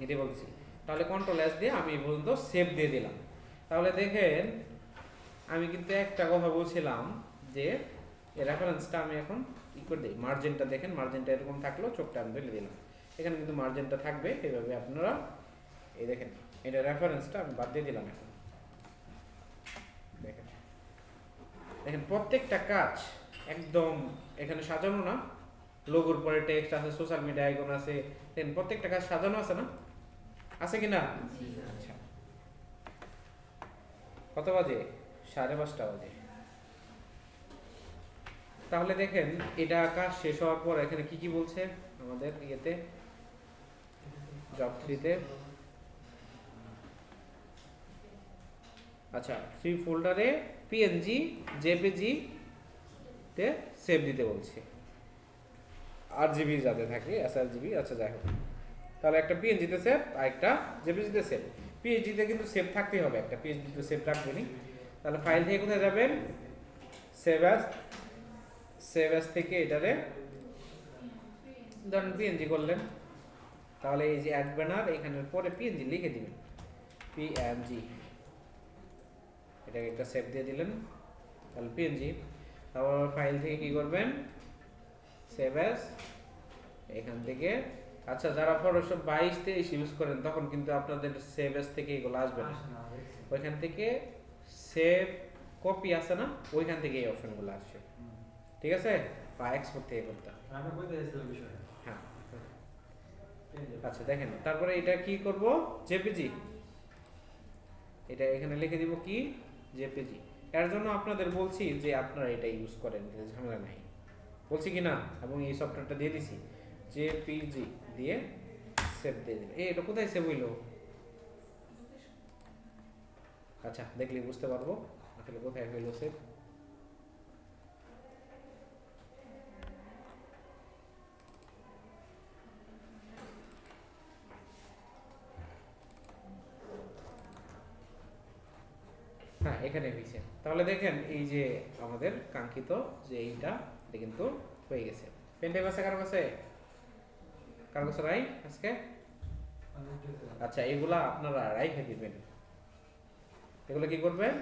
এটাই বলছি। তাহলে কন্ট্রোল এস দিয়ে আমি পর্যন্ত সেভ দিয়ে দিলাম। তাহলে দেখেন আমি কিন্তু একটা কথা বলছিলাম যে রেফারেন্সটা আমি এখন ই করে দিই, মার্জিনটা দেখেন, মার্জিনটা এরকম থাকলো, চোখটা আমি ধরে দিলাম, এখানে কিন্তু মার্জিনটা থাকবে এইভাবে। আপনারা এই দেখেন এটা রেফারেন্সটা আমি বাদ দিয়ে দিলাম। এখন দেখেন দেখেন প্রত্যেকটা কাজ একদম এখানে সাজানো না, লোগোর পরে টেক্সট আছে, সোশ্যাল মিডিয়া আইকন আছে, দেখেন প্রত্যেকটা কাজ সাজানো আছে না, আছে কি না? আচ্ছা, কত বাজে? 5:30 বাজে। তাহলে দেখেন এটা কাজ শেষ হওয়ার পর এখানে কি কি বলছে আমাদের ইয়েতে জব 3-তে। আচ্ছা, 3 ফোল্ডারে পিএনজি জেপিজি তে সেভ দিতে বলছে, আরজিবি যাতে থাকে এসআরজিবি। আচ্ছা যাই হোক, তাহলে একটা পিএনজি তে সেভ আর একটা জেপিজি তে সেভ। পিএনজি তে কিন্তু সেভ থাকতেই হবে, একটা পিএনজি তে সেভ রাখবেনই। তাহলে ফাইল থেকে কোথায় যাবেন? সেভ অ্যাজ, সেভ অ্যাজ থেকে এটারে ধরেন পিএনজি করলেন, তাহলে এই যে অ্যাড ব্যানার এখানের পরে পিএনজি লিখে দিবেন, পিএনজি, এটাকে একটা সেভ দিয়ে দিলেন, তাহলে পিএনজি। তারপর ফাইল থেকে কি করবেন? সেভ অ্যাজ, এখান থেকে। আচ্ছা, যারা ফটোশপ 22-23 ইউজ করেন তখন কিন্তু আপনাদের সেভ অ্যাজ থেকে এগুলো আসবে না, ওইখান থেকে সেভ কপি আছে না, ওইখান থেকে এই অপশনগুলো আসছে, ঠিক আছে? বা এক্সপোর্ট থেকে করতে হবে। হ্যাঁ আচ্ছা দেখেন, তারপরে এটা কি করব? জেপিজি, এটা এখানে লিখে দিব কি? জেপিজি। এর জন্য আপনাদের বলছি যে আপনারা এটা ইউজ করেন, ঝামেলা নাই, বলছি কি না? এবং এই সফটওয়্যারটা দিয়ে দিছি, জেপিজি দিয়ে সেভ দিয়ে দিন। এটা কোথায় সেভ হইলো? আচ্ছা দেখলে বুঝতে পারবো আসলে কোথায় হইলো সেভ। হ্যাঁ এখানে হয়েছে। তাহলে দেখেন এই যে আমাদের কাঙ্ক্ষিত যে এইটা, এটা কিন্তু হয়ে গেছে। পেন ড্রাইভ আছে কারো কাছে? কারো কাছে রাই আজকে? আচ্ছা, এগুলা আপনারা রাইখে দিবেন। এগুলো কি করবেন?